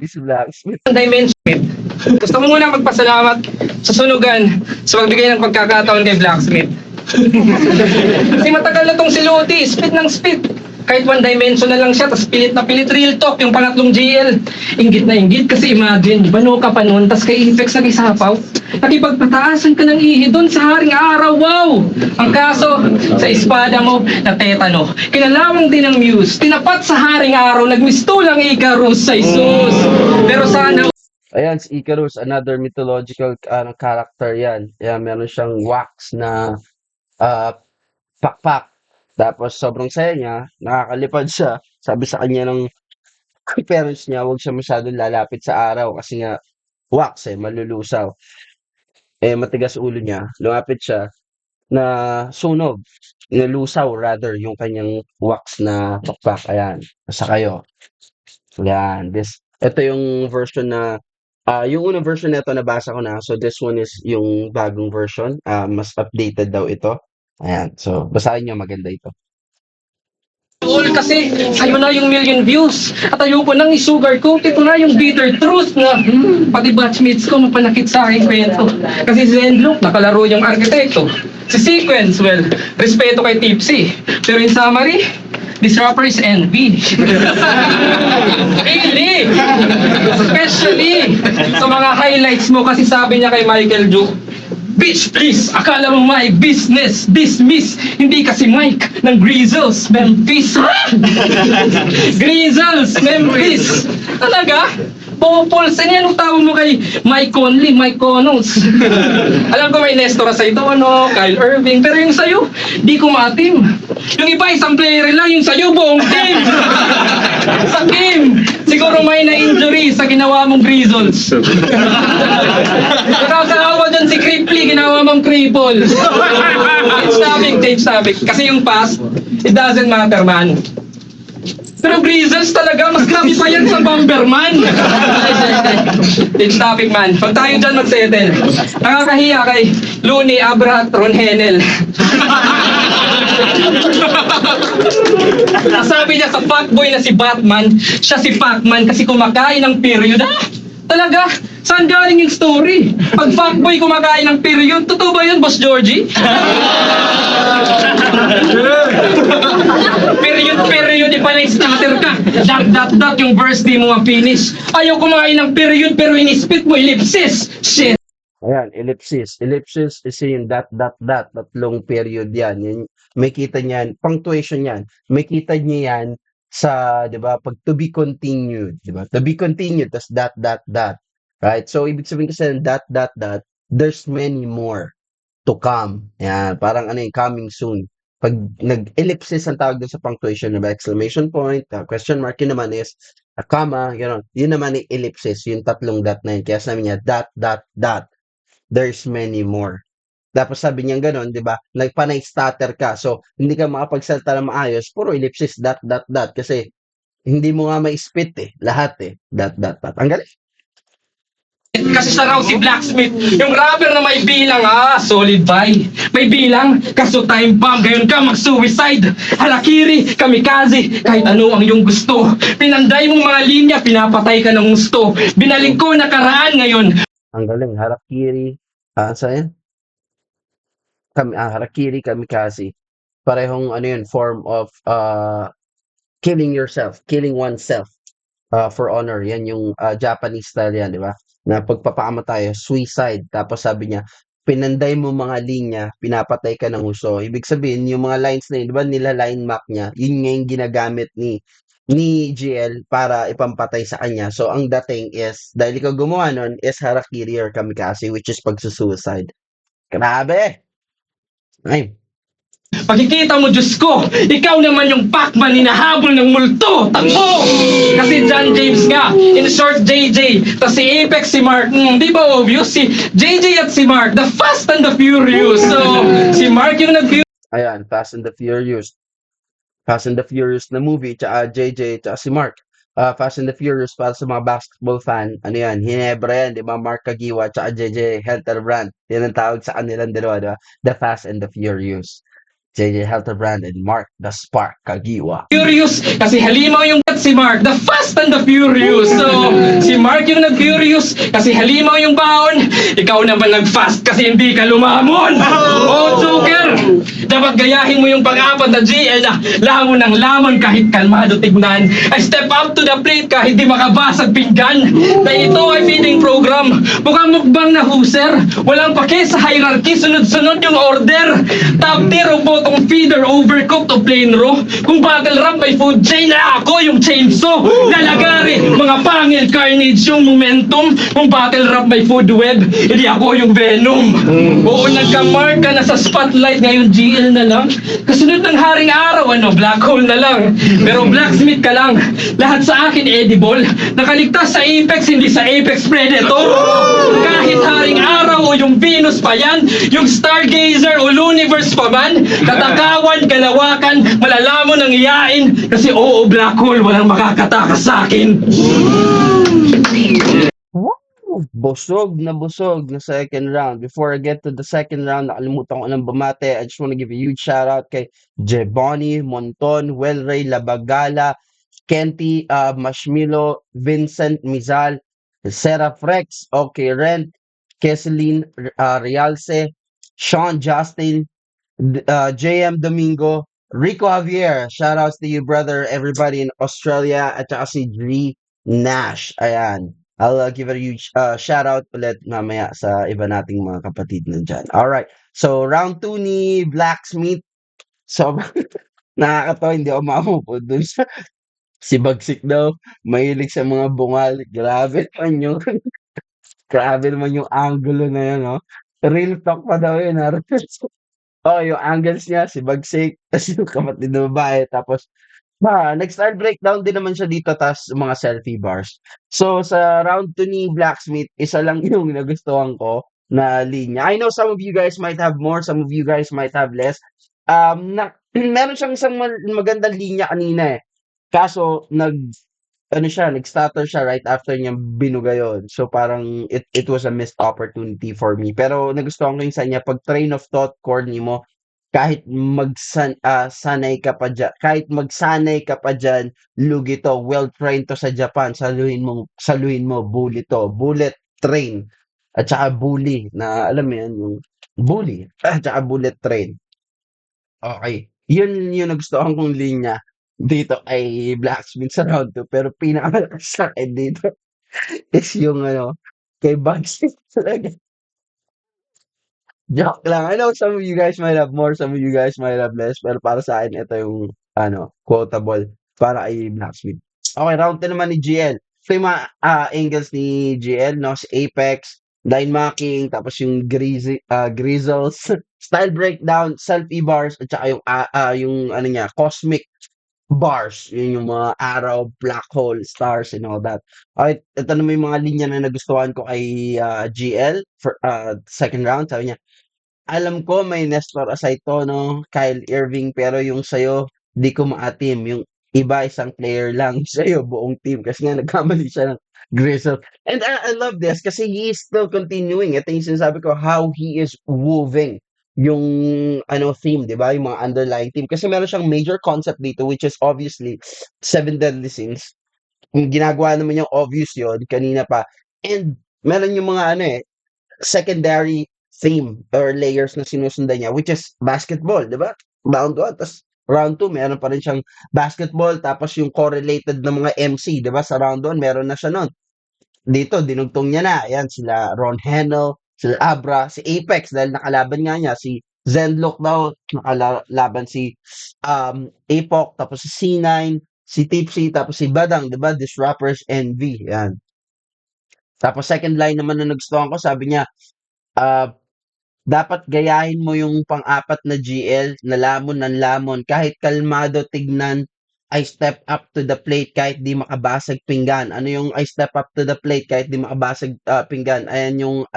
si Blacksmith. dimension. Gusto ko muna magpasalamat sa sunugan sa pagbigay ng pagkakataon kay Blacksmith. Kasi matagal na tong si Lodi, spit ng spit. Kahit one dimension na lang siya, tapos pilit na pilit, real talk, yung pangatlong GL. Inggit na inggit, kasi imagine, bano ka pa nun, tapos kay Apex nagisapaw. Nakipagpataasan ka ng ihi doon sa haring araw, wow! Ang kaso, sa espada mo, natetano. Kinalawang din ng Muse, tinapat sa haring araw, nagmistulang Icarus sa Isus. Pero sana, Ayan, si Icarus, another mythological character yan. Ayan, meron siyang wax na ah, pakpak. Tapos sobrang saya niya, nakakalipad siya. Sabi sa kanya ng parents niya, huwag siya masyadong lalapit sa araw kasi nga wax malulusaw. Matigas ulo niya. Lumapit siya na sunog. Nalusaw rather yung kanyang wax na pakpak. Ayan, nasa kayo. Yan, ito yung version na yung unang version nito nabasa ko na. So this one is yung bagong version. Mas updated daw ito. Ayan, so basahin niyo, maganda ito. all kasi sa'yo na yung million views. At ayoko nang i-sugarcoat. Ito na yung bitter truth na pati batchmates ko mapanakit sa aking kwento. Kasi si Zenlook, nakalaro yung arkitekto. Si Sequence, well, respeto kay Tipsy. Pero in summary, this rapper is envy. Really? Especially sa mga highlights mo kasi sabi niya kay Michael Duke, bitch, please! Akala mo my business, dismiss! Hindi kasi Mike ng Grizzles, Memphis! Grizzles, Memphis! Talaga? Popol, saan yan ang tawag mo kay Mike Conley, Mike Connells? Alam ko may Nestor sa ito, ano, Kyle Irving, pero yung sa'yo, di ko maatim. Yung iba, isang player lang, yung sa'yo, buong team! Sa game! Siguro may na-injury sa ginawa mong Grizzles. Nakakahawa dyan si Cripply, ginawa mong cripple. Change topic. Kasi yung past, it doesn't matter, man. Pero Grizzles talaga, mas grabe pa yan sa Bomberman. Change topic, man. Pag tayo dyan mag-settle, nakakahiya kay Looney, Abrahat, Ron Henel. Sabi niya sa fuckboy na si Batman, siya si Pacman kasi kumakain ng period. Ah, talaga? Saan galing yung story? Pag fuckboy kumakain ng period, totoo ba yun, Boss Georgie? period, ipa-starter ka. Dot, yung verse di mo ma-finish. Ayaw kumain ng period pero inispit mo ellipsis. Shit. Ayan, ellipsis. Ellipsis is yung dot, tatlong period yan. May kita niyan, punctuation yan. May kita niya yan sa, di ba, pag to be continued, di ba? To be continued, tas dot. Right? So, ibig sabihin kasi ng dot, there's many more to come. Yan, parang ano yung coming soon. Pag nag-ellipsis ang tawag doon sa punctuation, diba? Exclamation point, question mark, yun naman is a comma, gano'n. Yun naman yung ellipsis, yung tatlong dot na yun. Kaya sabi niya, dot. There's many more. Tapos sabi niya gano'n, di ba? Nagpanay-stutter ka. So, hindi ka makapagsalita na maayos, puro ellipsis, dot. Kasi, hindi mo nga ma-spit lahat Dot. Ang galing. Kasi siya raw si Blacksmith, yung rapper na may bilang, solid buy. May bilang, kaso time bomb, gayon ka mag-suicide. Harakiri, kamikaze, kahit ano ang iyong gusto. Pinanday mong mga linya, pinapatay ka ng gusto. Binaling ko nakaraan ngayon. Ang galing, harakiri. Saan yan? Harakiri, kamikaze. Parehong ano yun, form of killing yourself, killing oneself for honor. Yan yung Japanese style yan, di ba? Na pagpapakamatay, suicide. Tapos sabi niya, pinanday mo mga linya, pinapatay ka ng husto. Ibig sabihin, yung mga lines na yun, di ba nila line map niya, yun nga yung ginagamit ni GL para ipampatay sa kanya. So, ang dating is, dahil ikaw gumawa nun, is harakiri or kamikaze, which is pagsusuicide. Grabe! Ay, Pagkikita mo, Diyos ko, ikaw naman yung Pacman hinahabol ng multo. Takbo! Kasi John James nga, in short, JJ. Tapos si Apex, si Mark. Di ba obvious? Si JJ at si Mark, the Fast and the Furious. So, si Mark yung ayan, Fast and the Furious. Fast and the Furious na movie, tsaka JJ, tsaka si Mark. Fast and the Furious para sa mga basketball fan, ano yan, Hinebra yan, di ba? Mark Kagiwa, tsaka JJ Helterbrand. Yan ang tawag sa kanilang dalawa, di ba? The Fast and the Furious. JJ Helterbrand, and Mark the Spark Kagiwa. Furious kasi halimaw yung si Mark, the Fast and the Furious. So, si Mark yung nag-furious kasi halimaw yung baon. Ikaw naman nag-fast kasi hindi ka lumamon. Oh, Joker! Dapat gayahin mo yung pang-apat na GL na lamon ng lamon kahit kalmado tignan. I step up to the plate kahit di makabasag pinggan. Na ito ay feeding program. Mukhang mukbang na huser. Walang pake sa hierarchy, sunod-sunod yung order. Top tier o bottom feeder, overcooked o plain raw. Kung battle rap may food chain na ako yung chainsaw. Nalagari, mga pangil, carnage yung momentum. Kung battle rap may food web, hindi ako yung venom. Oo, nagka-mark ka na sa spotlight, ngayon GL na lang. Kasunod ng haring araw, black hole na lang. Pero blacksmith ka lang. Lahat sa akin edible. Nakaligtas sa Apex, hindi sa Apex Predator. Kahit haring araw o yung Venus pa yan, yung Stargazer o Universe pa man, katakawan, kalawakan, malalamon ang iyain. Kasi oo, black hole, walang makakatakas sa akin. Woo! Busog na second round. Before I get to the second round, nakalimutan ko ng bumate. I just want to give a huge shout out kay Jebony, Monton, Welray, Labagala, Kenty, Mashmilo, Vincent Mizal, Seraph Rex, okay, Rent, Keseline, Realce, Sean Justin, JM Domingo, Rico Javier, shoutouts to you, brother, everybody in Australia, at saka si Dre Nash. Ayan. I'll give a huge shout out ulit mamaya sa iba nating mga kapatid nandyan. Alright. So, round 2 ni Blacksmith. So, nakakatawa, hindi ako makamupo dun sa si Bagsik daw. Mahilig sa mga bungal. Grabe naman yung grabe naman yung angulo na yun, no? Real talk pa daw yun, ha? Oo, yung angles niya, si Bagsik, tas yung kapatid na babae, tapos nag-style breakdown din naman siya dito, tas mga selfie bars. So, sa round 2 ni Blacksmith, isa lang yung nagustuhan ko na linya. I know some of you guys might have more, some of you guys might have less. Meron siyang isang magandang linya kanina eh. Kaso, nag-stutter siya right after niya binuga yun. So, parang it was a missed opportunity for me. Pero nagustuhan ko yung sa niya, pag train of thought, corny mo, kahit sanay ka pa dyan, kahit magsanay ka pa dyan, lugi to, well-trained to sa Japan, saluhin mo, bully to, bullet train, at saka bully, na alam mo yan, yung bully, at saka bullet train. Okay. Yun yung nagustuhan kong linya dito kay Blacksmith sa round 2. Pero pinakamalakas sa akin dito is yung kay Bugsy talaga. Joke lang. I know some of you guys might have more, some of you guys might have less. Pero para sa akin, ito yung quotable para kay Blacksmith. Okay, round 2 naman ni GL. So yung mga angles ni GL, no? Si Apex, Dynamacking, tapos yung Grizzles, style breakdown, selfie bars, at saka yung cosmic bars. Yun yung mga araw, black hole, stars, and all that. Okay, ito naman yung mga linya na nagustuhan ko kay GL for second round. Sabi niya, alam ko may Nestor Asaito, no, Kyle Irving, pero yung sa'yo, di ko maatim. Yung iba, isang player lang. Sa'yo, buong team. Kasi nga, nagkamali siya ng Grizzle. And I love this kasi he is still continuing. Ito yung sinasabi ko, how he is woven yung theme, di ba? Yung mga underlying theme. Kasi meron siyang major concept dito, which is obviously Seven Deadly Sins. Yung ginagawa naman yung obvious yun, kanina pa. And meron yung mga secondary theme or layers na sinusundan niya, which is basketball, di ba? Round 1, tapos round 2, meron pa rin siyang basketball, tapos yung correlated na mga MC, di ba? Sa round 1, meron na siya nun. Dito, dinugtong niya na. Ayan, sila Ron Hennel, sila Abra, si Apex, dahil nakalaban nga niya, si Zenlock daw, nakalaban si Apoc, tapos si C9, si Tipsy, tapos si Badang, di ba? Disruptors Envy, yan. Tapos second line naman na nagustuhan ko, sabi niya, dapat gayahin mo yung pang-apat na GL na lamon ng lamon. Kahit kalmado tignan, I step up to the plate kahit di makabasag pinggan. Ano yung I step up to the plate kahit di makabasag pinggan? Ayan yung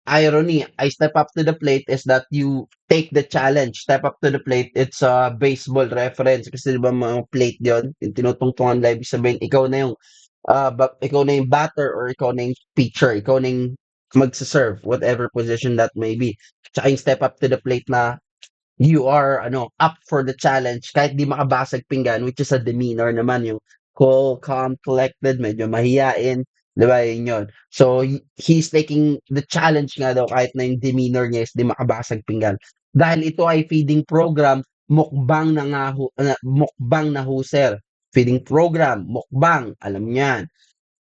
irony. I step up to the plate is that you take the challenge. Step up to the plate, it's a baseball reference. Kasi di ba mga plate yun? Yung tinutungtungan live, sabihin, ikaw na yung batter or ikaw na yung pitcher. Ikaw na yung magsaserve, whatever position that may be. Tsaka yung step up to the plate na you are up for the challenge kahit di makabasag pinggan, which is a demeanor naman, yung cool, calm, collected, medyo mahiyain, 'di ba, yun yun. So, he's taking the challenge nga daw kahit na yung demeanor niya is di makabasag pinggan. Dahil ito ay feeding program, mukbang na huser. Feeding program, mukbang, alam niyo yan.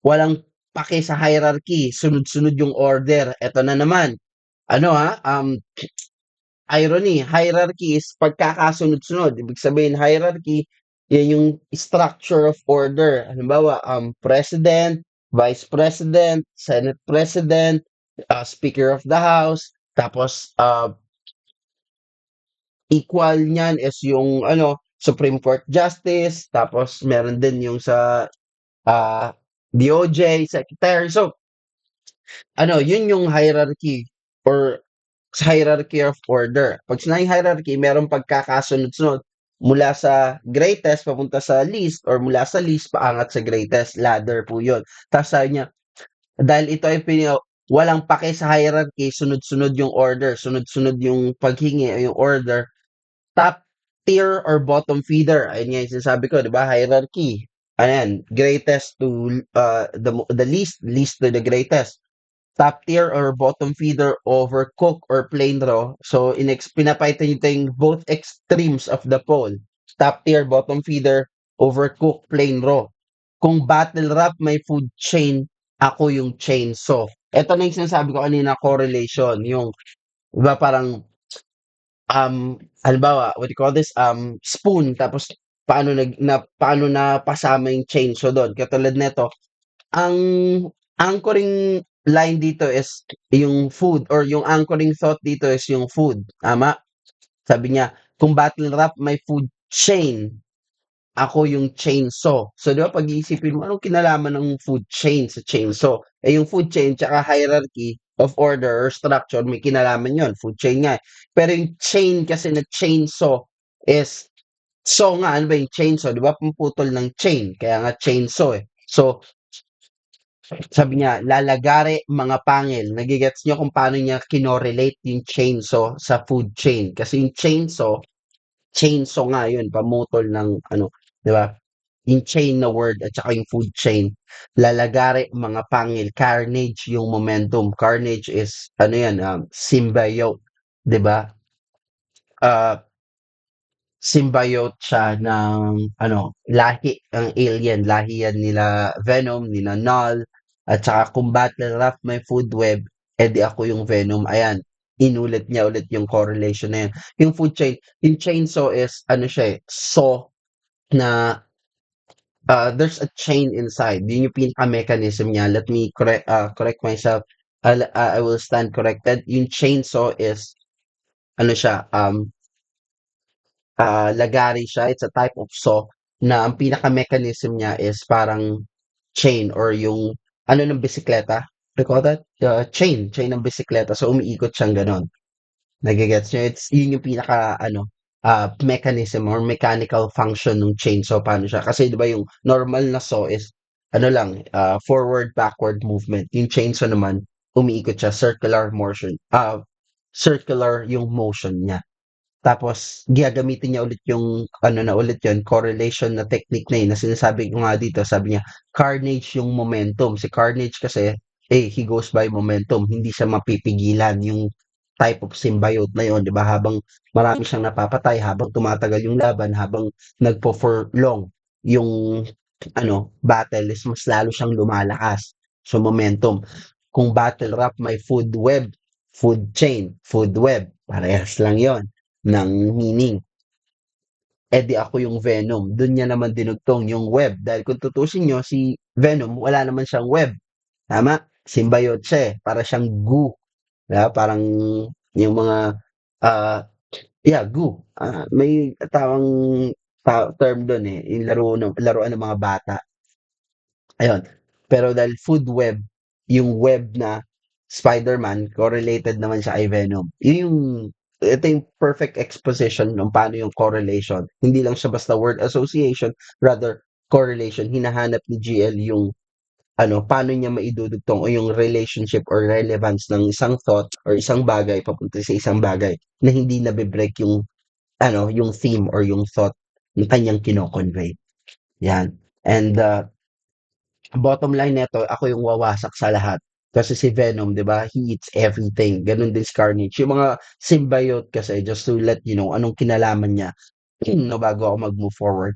Walang pake sa hierarchy, sunod-sunod yung order. Eto na naman, irony, hierarchy is pagkakasunod-sunod. Ibig sabihin, hierarchy, yan yung structure of order. Halimbawa, president, vice president, senate president, speaker of the house, tapos equal niyan is yung Supreme Court Justice, tapos meron din yung sa DOJ, Secretary. So, yun yung hierarchy or hierarchy of order. Pag sinabing hierarchy, merong pagkakasunod-sunod mula sa greatest papunta sa least or mula sa least paangat sa greatest. Ladder po yun. Tapos sabi niya, dahil ito ay walang pake sa hierarchy, sunod-sunod yung order, sunod-sunod yung paghingi o yung order, top tier or bottom feeder. Ayun nga yung sinasabi ko, di ba? Hierarchy. Ayan, greatest to the least to the greatest. Top tier or bottom feeder, overcook or plain raw. So, pinapaitan nyo yung both extremes of the pole. Top tier, bottom feeder, overcook, plain raw. Kung battle rap may food chain, ako yung chainsaw. Ito na yung sinasabi ko kanina, correlation. Yung, iba parang, halimbawa, what do you call this? Spoon, tapos paano na pasama yung chainsaw doon. Katulad nito, ang anchoring line dito is yung food or yung anchoring thought dito is yung food. Tama? Sabi niya, kung battle rap may food chain, ako yung chainsaw. So, di ba, pag-iisipin mo, anong kinalaman ng food chain sa chainsaw? Eh, yung food chain tsaka hierarchy of order or structure, may kinalaman yon, food chain nga. Pero yung chain kasi na chainsaw is, saw nga, ano ba yung chainsaw? Di ba, pumputol ng chain. Kaya nga chainsaw eh. So, sabi niya, lalagare mga pangil. Nagigets niyo kung paano niya kinorelate yung chainsaw sa food chain. Kasi yung chainsaw nga yun, pamutol ng di ba? Yung chain na word at saka yung food chain. Lalagare mga pangil. Carnage yung momentum. Carnage is, symbiote. Di ba? Symbiote siya ng lahi ang alien, lahi yan nila Venom, nila Null, at saka kung battle rap may food web, edi ako yung Venom. Ayan, inulit niya ulit yung correlation na yun. Yung food chain, yung chainsaw is siya saw na there's a chain inside. Yun yung pinaka-mechanism niya. Let me correct myself. I will stand corrected. Yung chainsaw is siya, lagari siya. It's a type of saw na ang pinaka-mechanism niya is parang chain or yung ng bisikleta. Recall that? Chain ng bisikleta. So, umiikot siyang ganon. Nagigets nyo? Yun yung pinaka, mechanism or mechanical function ng chainsaw. Paano siya? Kasi, di ba, yung normal na saw is, forward, backward movement. Yung chainsaw naman, umiikot siya, circular motion. Circular yung motion niya. Tapos, gagamitin niya ulit yung, correlation na technique na yun, na sinasabi ko nga dito, sabi niya, Carnage yung momentum. Si Carnage kasi, he goes by momentum. Hindi siya mapipigilan yung type of symbiote na yun, di ba? Habang marami siyang napapatay, habang tumatagal yung laban, habang nagpo for long yung, battle is mas lalo siyang lumalakas. So, momentum. Kung battle rap, may food web, food chain, food web. Parehas lang yon ng meaning. Di ako yung Venom. Doon niya naman dinugtong yung web. Dahil kung tutusin nyo, si Venom, wala naman siyang web. Tama? Symbiote siya eh. Para siyang goo. Diba? Parang yung mga, goo. May tawang term doon eh. Yung laruan ng mga bata. Ayun. Pero dahil food web, yung web na Spider-Man, correlated naman siya kay Venom. Ito yung perfect exposition ng paano yung correlation. Hindi lang siya basta word association, rather correlation. Hinahanap ni GL yung paano niya maidudugtong o yung relationship or relevance ng isang thought or isang bagay papunta sa isang bagay na hindi nabe-break yung yung theme or yung thought ng kanyang kino-convey. Yan. And bottom line nito, ako yung wawasak sa lahat. Kasi si Venom, 'di ba? He eats everything. Ganun din si Carnage. Yung mga symbiote kasi, just to let you know, anong kinalaman niya no, bago ako mag-move forward.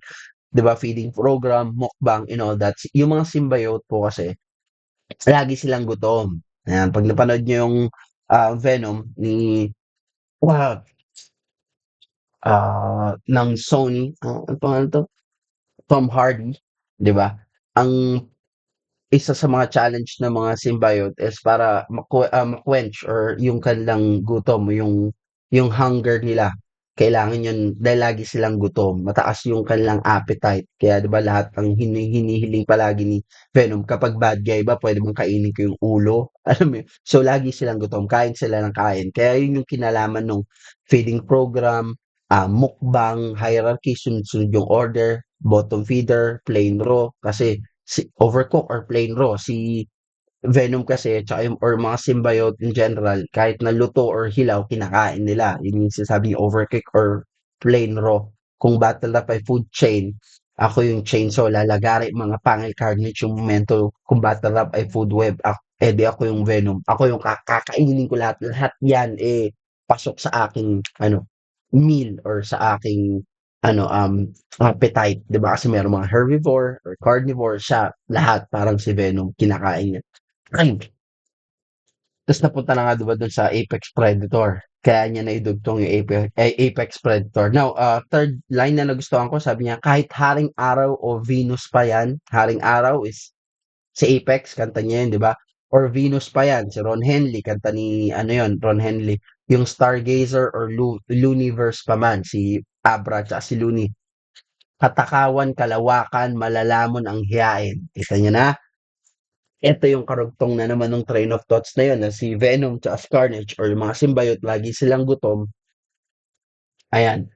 'Di ba? Feeding program, mukbang, and all that. Yung mga symbiote po kasi, lagi silang gutom. Ayan, pag napanood niyo yung Venom ni wow, ng Sony, ano pangalan 'to? Tom Hardy, 'di ba? Ang isa sa mga challenge ng mga symbiote is para ma-quench or yung kanilang gutom, yung hunger nila. Kailangan yun dahil lagi silang gutom, mataas yung kanilang appetite. Kaya 'di ba lahat ng hinihiling palagi ni Venom kapag bad guy ba pwede mong kainin ko yung ulo, alam mo yun? So lagi silang gutom, kain sila ng kain. Kaya yun yung kinalaman nung feeding program, mukbang, hierarchy, sunod-sunod yung order, bottom feeder, plain raw, kasi si overcook or plain raw, si Venom kasi tsaka yung or mga symbiote in general, kahit na luto or hilaw, kinakain nila. Yun yung sinasabing overcook or plain raw. Kung battle rap ay food chain, ako yung chainsaw, lalagari mga pangil Carnage yung momento. Kung battle rap ay food web, di ako yung Venom. Ako yung kakainin ko lahat. Lahat yan, pasok sa aking, meal or sa aking, appetite. 'Di ba? Kasi meron mga herbivore or carnivore, siya, lahat parang si Venom, kinakain niya. Ay, ta's napunta na nga 'di ba dun sa apex predator, kaya niya naidugtong yung apex predator. Now, third line na nagustuhan ko sabi niya, "Kahit haring araw o Venus pa yan," haring araw is si Apex, kanta niya yun 'di ba? Or Venus pa yan, si Ron Henley, kanta ni ano yun, Ron Henley. Yung Stargazer or Luniverse pa man, si Abra tsaka si Looney. Katakawan, kalawakan, malalamon ang hiyain. Kita niyo na? Ito yung karugtong na naman ng train of thoughts na yun na si Venom tsaka si Carnage or yung mga symbiote lagi silang gutom. Ayan,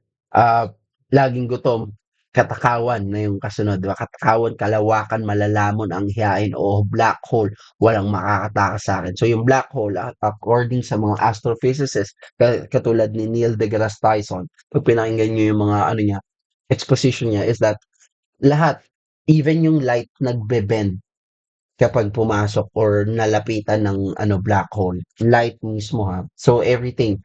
laging gutom, katakawan na yung kasunod, 'di ba? Katakawan, kalawakan, malalamon ang hiyain o black hole, walang makakatakas sa'kin. So yung black hole, according sa mga astrophysicists katulad ni Neil deGrasse Tyson, 'pag pinakinggan niyo yung mga ano niya, exposition niya is that lahat, even yung light nagbe-bend kapag pumasok or nalapitan ng black hole, light mismo ha. So everything,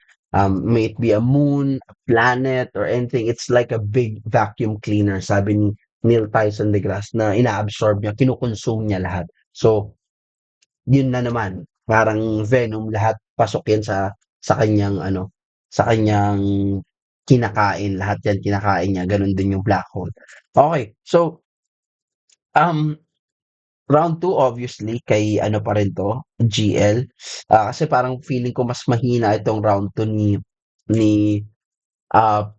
may it be a moon, a planet, or anything, it's like a big vacuum cleaner, sabi ni Neil Tyson deGrasse, na ina-absorb niya, kinukonsume niya lahat. So, yun na naman, parang Venom, lahat pasok yan sa kanyang sa kanyang kinakain, lahat yan kinakain niya, ganun din yung black hole. Okay, so, um, round 2 obviously kay ano pa rin 'to, GL. Kasi parang feeling ko mas mahina itong round 2 ni, ah,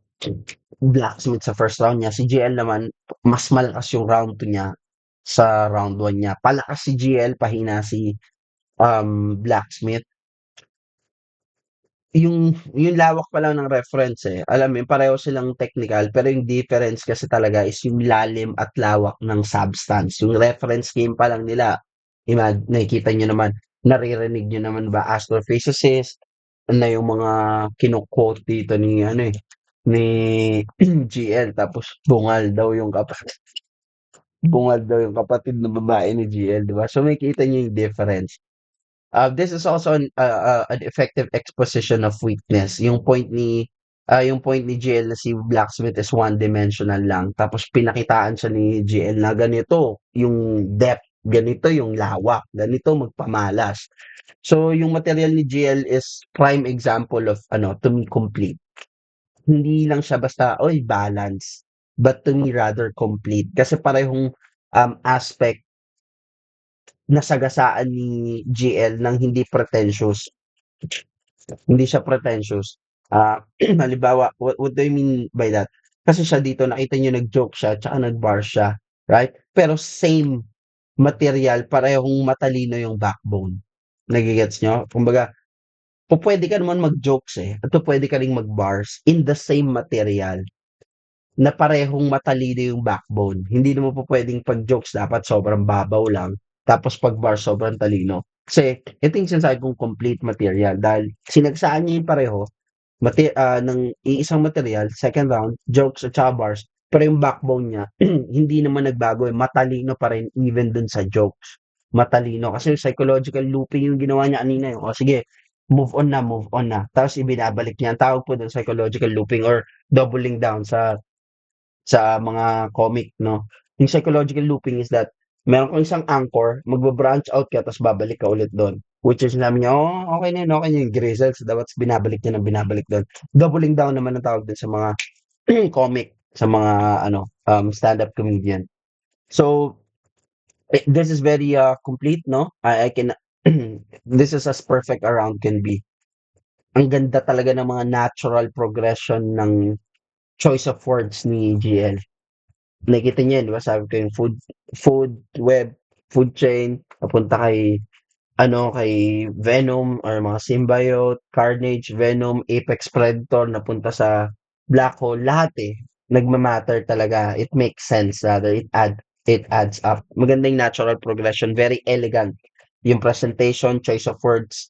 Blacksmith sa first round niya. Si GL naman mas malakas yung round 2 niya sa round 1 niya. Palakas si GL, pahina si, Blacksmith. Yung lawak pa lang ng reference, alam mo yun, pareho silang technical pero yung difference kasi talaga is yung lalim at lawak ng substance. Yung reference game pa lang nila, nakikita niyo naman, naririnig niyo naman ba astrophysicist na yung mga kino-quote dito ni ni GL, tapos bungal daw yung kapatid na babae ni GL, 'di ba? So makikita niyo yung difference. This is also an effective exposition of weakness. Yung point ni GL na si Blacksmith is one-dimensional lang. Tapos pinakitaan siya ni GL na ganito yung depth, ganito yung lawak, ganito magpamalas. So yung material ni GL is prime example of to me complete. Hindi lang siya basta, oy, balance. But to me rather complete. Kasi parehong aspect nasagasaan ni GL ng hindi pretentious. Hindi siya pretentious. Halimbawa, what do I mean by that? Kasi siya dito, nakita niyo nag-joke siya, tsaka nag-bar siya, right? Pero same material, parehong matalino yung backbone. Nagigets nyo? Kumbaga, pwede ka naman mag-jokes at pwede ka ring mag-bars in the same material na parehong matalino yung backbone. Hindi naman po pwedeng pag-jokes dapat sobrang babaw lang, tapos pag-bar sobrang talino. Kasi ito yung sinasabi kong complete material dahil sinagsaan niya yung pareho, ng iisang material, second round, jokes at saka bars, pero yung backbone niya, hindi naman nagbago eh. Matalino pa rin even dun sa jokes. Matalino. Kasi psychological looping yung ginawa niya kanina. O sige, move on na, move on na. Tapos ibinabalik niya. Ang tawag po dun psychological looping or doubling down sa mga comic, no? Yung psychological looping is that meron kang isang anchor, magba-branch out ka, tapos babalik ka ulit doon. Which is sinabi niya, oh, okay na yun, okay na yung Grizzles. Dapat binabalik niya ng binabalik doon. Doubling down naman ang tawag din sa mga comic, sa mga stand-up comedian. So, this is very complete, no? I can, this is as perfect around can be. Ang ganda talaga ng mga natural progression ng choice of words ni GL. Nakikita niyo, di ba? Sabi ko yung food web, food chain, papunta kay kay Venom or mga symbiote, Carnage, Venom, Apex Predator, napunta sa black hole, lahat nagma-matter talaga. It makes sense rather. It adds up. Magandang natural progression, very elegant. Yung presentation, choice of words,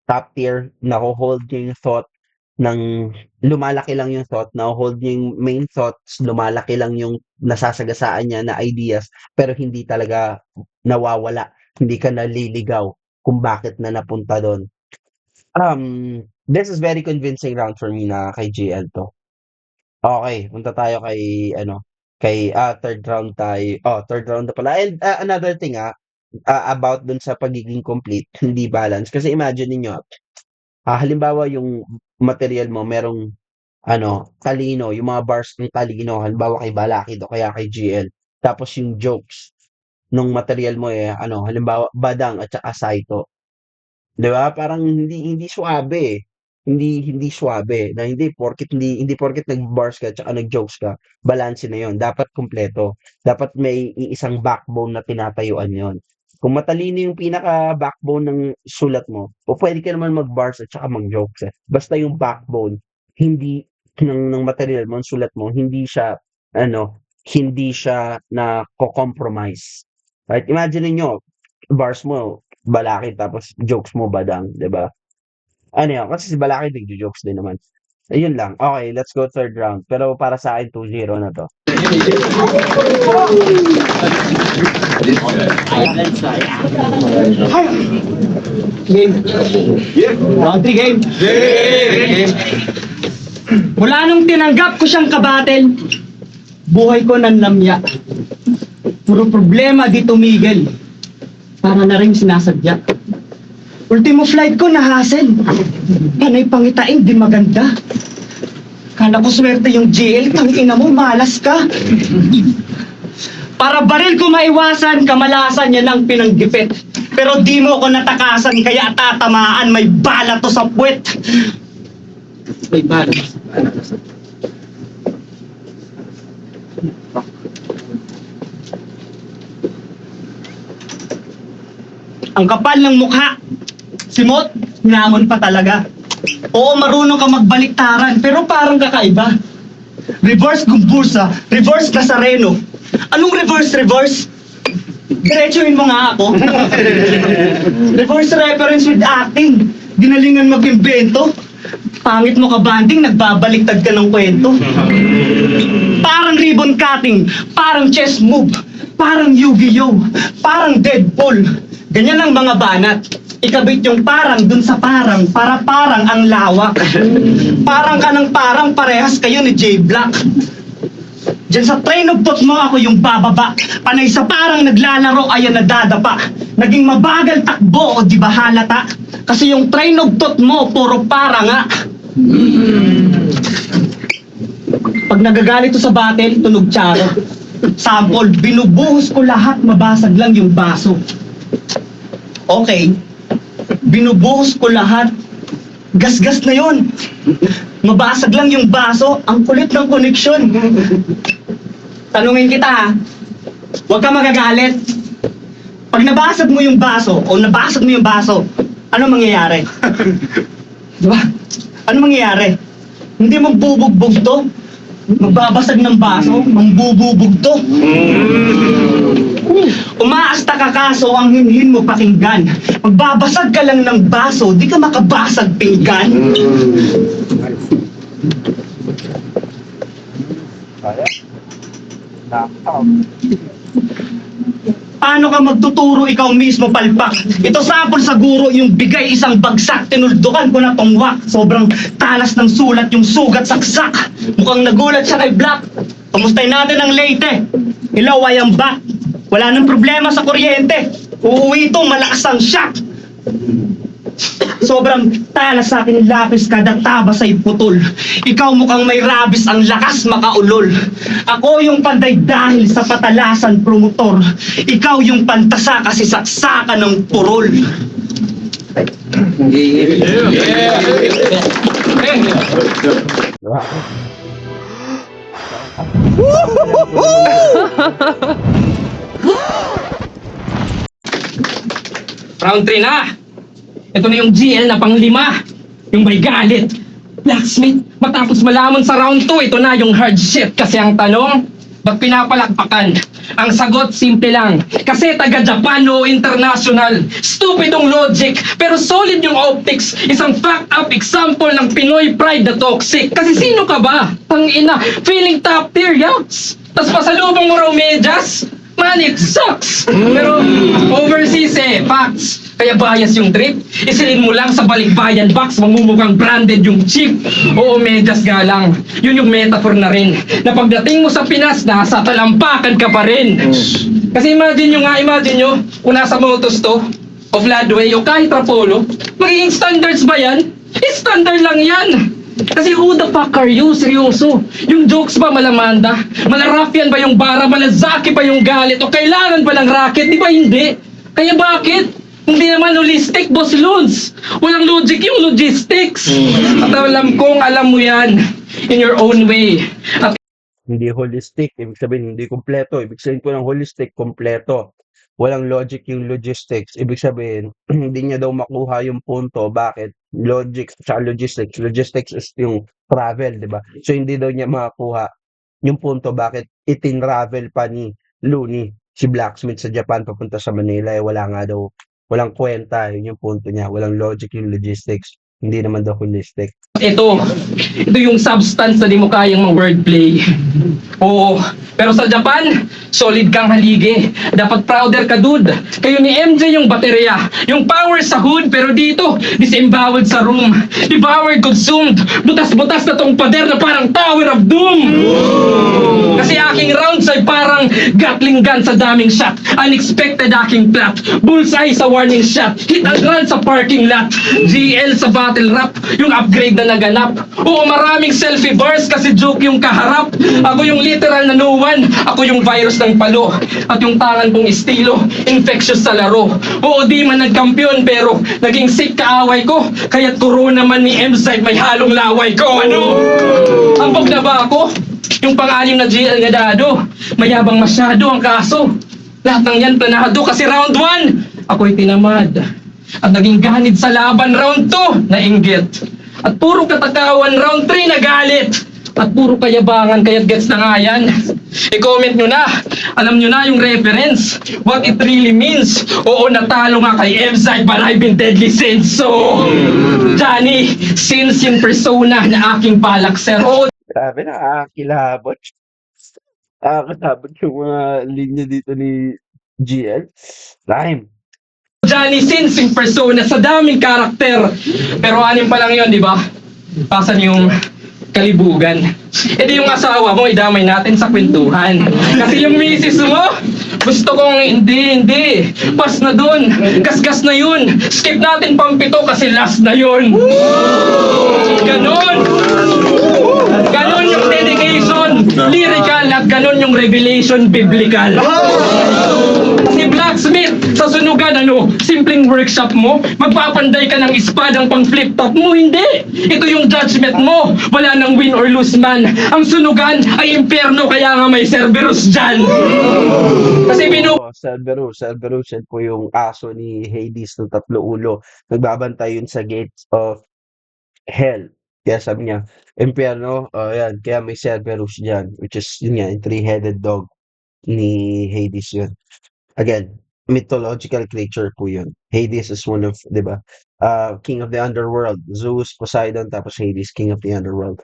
top tier, nako-hold yung thought ng lumalaki lang yung thought, na-hold niya yung main thoughts, lumalaki lang yung nasasagasaan niya na ideas, pero hindi talaga nawawala. Hindi ka naliligaw kung bakit na napunta doon. This is very convincing round for me na kay GL to. Okay, punta tayo kay third round tayo. Oh, third round na pala. And another thing about dun sa pagiging complete, hindi balance. Kasi imagine niyo, halimbawa yung material mo merong talino, yung mga bars ng talino, halimbawa kay Balakid o kaya kay GL. Tapos yung jokes nung material mo halimbawa Badang at saka Saito. 'Di ba? Parang hindi suwabe eh. Hindi suwabe na hindi porket nag-bars ka at saka nag-jokes ka, balanse na 'yon. Dapat kumpleto. Dapat may isang backbone na tinatayuan 'yon. Kung matalino yung pinaka-backbone ng sulat mo, o pwede ka naman mag-bars at saka mag-jokes eh. Basta yung backbone, hindi ng material mo, ang sulat mo, hindi siya na-compromise. Right? Imagine niyo, bars mo, Balakid, tapos jokes mo, Badang, 'di ba? Ano yun? Kasi si Balakid nagjo-jokes din naman. Ayun lang. Okay, let's go third round. Pero para sa akin, 2-0 na to. Game. Round 3 game. Mula nung tinanggap ko siyang kabatel, buhay ko nanlamya. Puro problema di tumigil. Para na rin sinasadya. Ultimo flight ko na-hassle. Panay pangitain, di maganda. Kala ko swerte yung GL, tangina mo, malas ka. Para baril ko maiwasan, kamalasan yan ang pinanggipit. Pero di mo ko natakasan, kaya tatamaan, may bala to sa puwet. May bala. Ang kapal ng mukha. Simot, hinamon pa talaga. Oo, marunong ka magbaliktaran, pero parang kakaiba. Reverse Gumbursa, reverse Nazareno. Anong reverse? Diretsuhin mo nga ako. Reverse reference with acting. Ginalingan mag-imbento. Pangit mo ka banding, nagbabaliktad ka ng kwento. Parang ribbon cutting, parang chess move, parang Yu-Gi-Oh, parang Deadpool. Ganyan ang mga banat. Ikabit yung parang dun sa parang, para parang ang lawak. Parang ka ng parang, parehas kayo ni J Black. Diyan sa train of thought mo, ako yung bababa. Panay sa parang naglalaro, ayan nadadapa. Naging mabagal takbo, o di ba halata? Kasi yung train of thought mo, puro para nga. Pag nagagalit ko sa battle, tunog tsaro. Sample, binubuhos ko lahat, mabasag lang yung baso. Okay, binubuhos ko lahat, gas-gas na yon. Mabasag lang yung baso, ang kulit ng koneksyon. Tanungin kita ha, huwag ka magagalit. Pag nabasag mo yung baso, o nabasag mo yung baso, ano mangyayari? Diba? Ano mangyayari? Hindi magbubugbog to? Magbabasag ng baso, mambububog to. Umaasta ka kaso ang hinhin mo pakinggan. Magbabasag ka lang ng baso, di ka makabasag pinggan. Paano ka magtuturo ikaw mismo palpak? Ito sample sa guro yung bigay isang bagsak, tinuldukan ko na tongwak. Sobrang talas ng sulat yung sugat saksak. Mukhang nagulat siya kay Black. Kamustahin natin ang Leyte. Hello, I am back. Wala nang problema sa kuryente. Uuwi ito, malakas ang shock. Sobrang talas sa akin lapis kada taba sa'y putol. Ikaw mukhang may rabis ang lakas makaulol. Ako yung panday dahil sa patalasan promotor. Ikaw yung pantasa kasi saksakan ng purol. Diba? Round 3 na. Ito na yung GL na pang-5. Yung may galit. Blacksmith, matapos malaman sa round 2, ito na yung hard shit. Kasi ang tanong, ba't pinapalakpakan? Ang sagot, simple lang. Kasi taga-Japan o international. Stupidong logic, pero solid yung optics. Isang fact-up example ng Pinoy pride na toxic. Kasi sino ka ba? Tangina, feeling top tier, yaks. Tapos pasalubong mo raw medyas? Man, it sucks! Pero overseas facts. Kaya bias yung trip. Isilin mo lang sa balikbayan box, mamumukhang branded yung chip. Oo, medyas nga lang. Yun yung metaphor na rin. Na pagdating mo sa Pinas, nasa talampakan ka pa rin. Kasi imagine nyo, kung nasa Motos to, o Vladway, o kahit Rapolo, magiging standards ba yan? Standard lang yan! Kasi who the fuck are you? Seryoso. Yung jokes ba malamanda? Malarafyan ba yung bara? Malazaki ba yung galit? O kailangan ba ng racket? Di ba hindi? Kaya bakit? Hindi naman holistic, Boss Loons. Walang logic yung logistics. At alam kong alam mo yan in your own way. At Hindi holistic, ibig sabihin hindi kompleto. Ibig sabihin ko ng holistic, kompleto. Walang logic yung logistics. Ibig sabihin, hindi niya daw makuha yung punto. Bakit? Logic sa logistics. Logistics is yung travel, di ba? So, hindi daw niya makakuha yung punto. Bakit itinravel pa ni Looney si Blacksmith sa Japan papunta sa Manila? Wala nga daw, walang kwenta. Yun yung punto niya. Walang logic yung logistics. Hindi naman daw holistic. ito yung substance na di mo kayang mag-wordplay. Oo, pero sa Japan, solid kang haligi. Dapat prouder ka, dude. Kayo ni MJ yung baterya, yung power sa hood, pero dito, disemboweled sa room. Devoured, consumed, butas-butas na tong pader na parang Tower of Doom. Kasi aking rounds ay parang Gatling gun sa daming shot. Unexpected aking plot. Bullseye sa warning shot. Hit and run sa parking lot. GL sa battle rap, yung upgrade na naganap. Oo, maraming selfie bars kasi joke yung kaharap. Ako yung literal na no one. Ako yung virus ng palo. At yung tangan kong estilo, infectious sa laro. Oo, di man nagkampiyon pero naging sick kaaway ko. Kaya't turo naman ni M-Side may halong laway ko. Ano? Ampag na ba ako? Yung pang-anim na GL na dado. Mayabang masyado ang kaso. Lahat ng yan planado kasi round 1, ako'y tinamad. At naging ganid sa laban round 2, nainggit. At puro katakawan round 3 na galit. At puro kayabangan kaya't gets na nga yan. I-comment nyo na. Alam nyo na yung reference. What it really means. Oo, natalo nga kay M-Side but I've been deadly since. So, Johnny, since yung persona na aking palak, sir. Oo, Grabe, nakakakilabot. Nakakakilabot yung mga linya dito ni GL. Time. Johnny Sins yung persona sa daming karakter. Pero anim pa lang yun, di ba? Pasan yung kalibugan. E di yung asawa mo, idamay natin sa kwentuhan. Kasi yung misis mo, gusto kong hindi. Pas na dun. Gasgas na yun. Skip natin pang 7 kasi last na yun. Ganon. Ganon yung dedication. Lyrical at ganon yung revelation biblical. Si Blacksmith, sa sunugan, simpleng workshop mo, magpapanday ka ng espadang pang flip top mo, hindi. Ito yung judgment mo, wala nang win or lose man. Ang sunugan ay impyerno, kaya nga may Cerberus dyan. Kasi Cerberus, yan po yung aso ni Hades ng 3 ulo. Nagbabantay yun sa gates of hell. Kaya sabi niya, impyerno, yan, kaya may Cerberus diyan, which is yun nga, yung three-headed dog ni Hades yun. Again, mythological creature po yun. Hades is one of, 'di ba? King of the underworld, Zeus, Poseidon, tapos Hades, king of the underworld.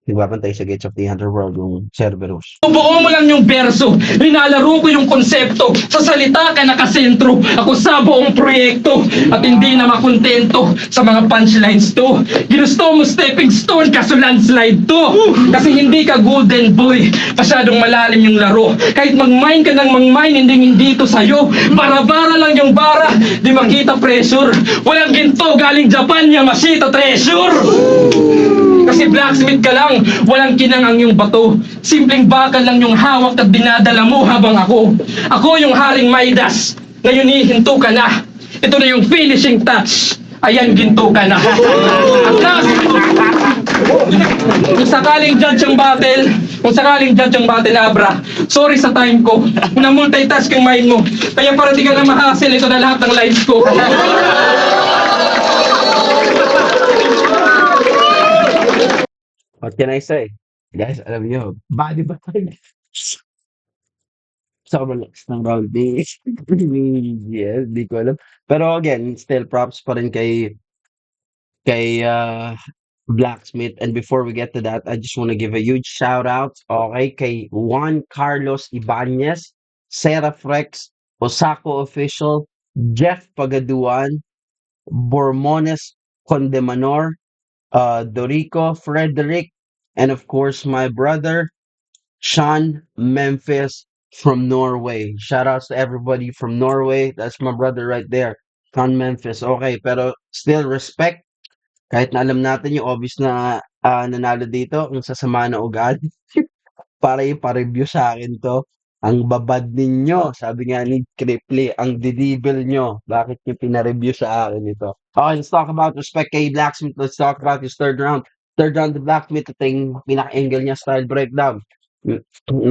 Nagbabantay sa gates of the underworld yung Cerberus. Buo mo lang yung verso, linalaro ko yung konsepto, sa salita ka nakasentro, ako sa buong proyekto, at hindi na makontento sa mga punchlines to. Ginusto mo stepping stone, kaso landslide to. Kasi hindi ka golden boy, masyadong malalim yung laro. Kahit mag-mine ka ng mag-mine, hindi to sa'yo. Bara-bara lang yung bara, di makita pressure. Walang ginto, galing Japan, Yamashita treasure. Kasi blacksmith ka lang, walang kinang ang yung bato. Simpleng bakal lang yung hawak at dinadala mo habang ako. Ako yung Haring Midas. Ngayon hihinto ka na. Ito na yung finishing touch. Ayan, ginto ka na. At last, kung sakaling judge ang battle, Abra, sorry sa time ko. Na-multitask yung mind mo. Kaya para di ka na ma-hassle, ito na lahat ng lives ko. What can I say? Guys, alam niyo, body bag. Sobrang lakas ng round ni yes, di ko alam. Pero again, still props pa rin kay Blacksmith. And before we get to that, I just want to give a huge shout out, okay, kay Juan Carlos Ibanez, Serafrex, Osako Official, Jeff Pagaduan, Bormones Condemanor, Dorico Frederick, and of course my brother Sean Memphis from Norway. Shout outs to everybody from Norway. That's my brother right there. Sean Memphis. Okay, pero still respect. Kahit na alam natin yung obvious na nanalo dito, ang sasama na ugali. Para ipa-review sa akin 'to. Ang babad ninyo, sabi nga ni Cripply, ang didibel nyo. Bakit niyo pina-review sa akin ito? Okay, let's talk about respect kay Blacksmith. Let's talk about his third round. Third round the Blacksmith, ito yung pinaka-angle niya, style breakdown. M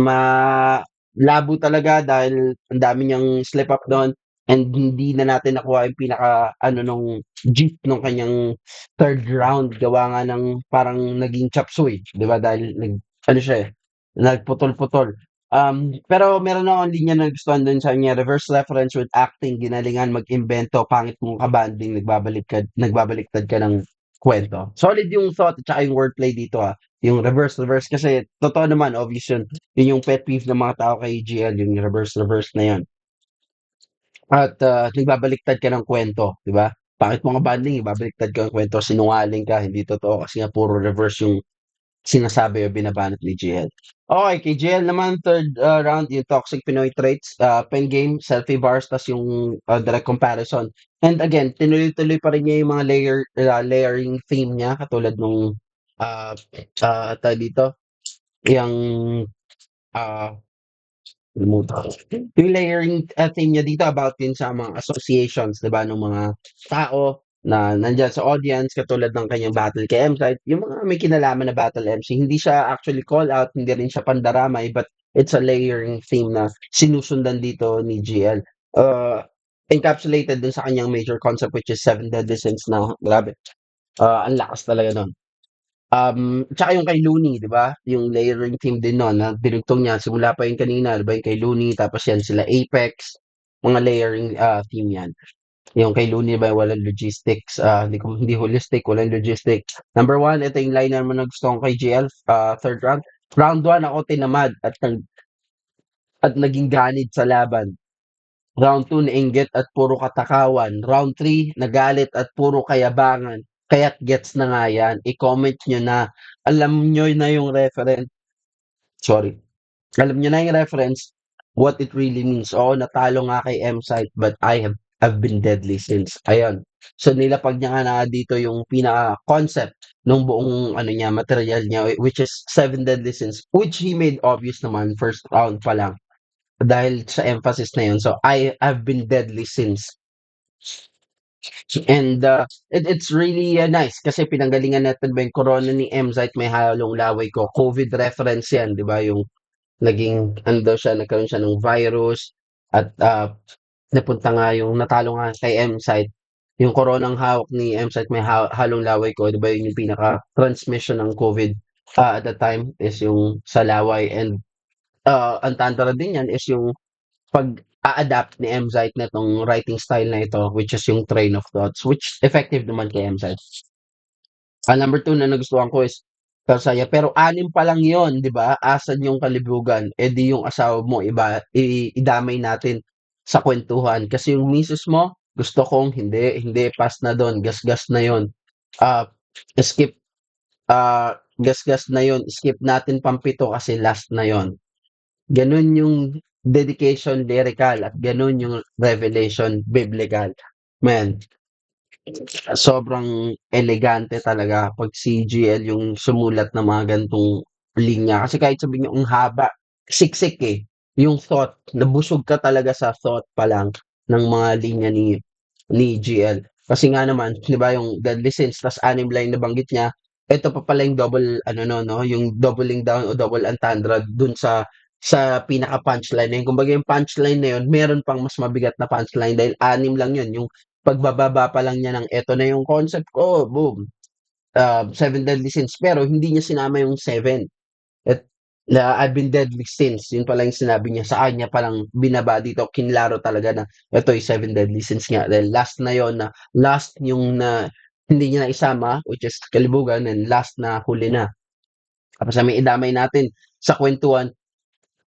malabo talaga dahil ang dami niyang slip up do'n and hindi na natin nakuha yung pinaka-ano nung gist nung kanyang third round. Gawa nga ng parang naging chop suey, 'di ba? Dahil ano siya, eh, nagputol-putol. Pero meron akong linya na nagustuhan dun sa kanya, reverse reference with acting, ginalingan mag-imbento, pangit mong kabanding, nagbabaliktad ka ng kwento. Solid yung thought at saka yung wordplay dito, yung reverse kasi totoo naman, obvious yun. Yun yung pet peeve ng mga tao kay GL, yung reverse na yun. At nagbabaliktad ka ng kwento, di ba? Pangit mo kabanding, ibabaliktad ka ng kwento, sinungaling ka, hindi totoo kasi nga puro reverse yung sinasabi o binabanat ni GL. Okay, kay GL naman, third round, yung toxic Pinoy traits, pen game, selfie bars, tas yung direct comparison. And again, tinuloy-tuloy pa rin niya yung mga layering theme niya, katulad nung, tawag dito, yung, ah, limutan ko. Yung layering theme niya dito about din sa mga associations, 'di ba, ng mga tao na nandiyan sa audience katulad ng kanyang battle kay M-Site, yung mga may kinalaman na battle MC. Hindi siya actually call out, hindi rin siya pandaramay, but it's a layering theme na sinusundan dito ni GL. Encapsulated dun sa kanyang major concept which is Seven Deadly Sins na grabe. Ang lakas talaga nun. Tsaka yung kay Looney, 'di ba? Yung layering theme din nun na dinugtong niya simula pa yun kanina, 'di ba, yung kay Looney tapos yan sila Apex, mga layering, theme yan. Yung kay Looney ba walang logistics, hindi holistic, walang logistic. Number one, ito yung line naman na gusto ko kay GL, third round. Round one ako tinamad at naging ganid sa laban. Round 2 nainggit at puro katakawan. Round 3 nagalit at puro kayabangan. Kaya't gets na nga yan. I-comment nyo na. Alam nyo na yung reference. Sorry. Alam nyo na yung reference. What it really means. Oo, natalo nga kay M-Site but I've been deadly since. Ayun. So nilapag niya nga na dito yung pinaka-concept nung buong ano niya, material niya which is Seven Deadly Sins which he made obvious naman first round pa lang dahil sa emphasis na yun. So I've been deadly since. And it's really nice kasi pinanggalingan natin ba yung corona ni M-Site may halong laway ko. COVID reference yan, di ba? Yung naging, ano daw siya, nagkaroon siya ng virus at napunta nga yung natalo nga kay M-Site yung coronang hawak ni MSite may halong laway ko, 'di ba yun yung pinaka-transmission ng COVID at that time is yung sa laway and ang tantara din yan is yung pag-a-adapt ni MSite na itong writing style na ito which is yung train of thoughts which effective naman kay MSite. Number 2 na nagustuhan ko is Karsaya. Pero 6 pa lang yon, 'di ba? Asan yung kalibugan? Eh di yung asawa mo idamay natin sa kwentuhan. Kasi yung misis mo, gusto kong hindi, pass na doon. Gasgas na yon. Ah, skip, gasgas na yon. Skip natin pampito kasi last na yon. Ganun yung dedication lyrical at ganun yung revelation biblical. Man, sobrang elegante talaga 'pag si GL yung sumulat ng mga ganitong linya. Kasi kahit sabihin niyo ang haba, siksik, eh. Yung thought, nabusog ka talaga sa thought pa lang ng mga linya ni GL. Kasi nga naman, 'di ba yung Deadly Sins ta's 6 line na banggit niya, eto pa pala yung double ano 'no, yung doubling down o double entendre dun sa pinaka-punchline na yun. Kumbaga yung punchline na yun, meron pang mas mabigat na punchline dahil 6 lang yun, yung pagbababa pa lang niya ng eto na yung concept ko, boom, Seven Deadly Sins. Pero hindi niya sinama yung seven. At na I've been deadly since, yun pala yung sinabi niya. Sa kanya palang binaba dito, kinlaro talaga na ito yung Seven Deadly Sins nga. Dahil last na yon na, last yung na hindi niya naisama, which is kalibugan, and last na huli na. Tapos may idamay natin sa kwentuhan.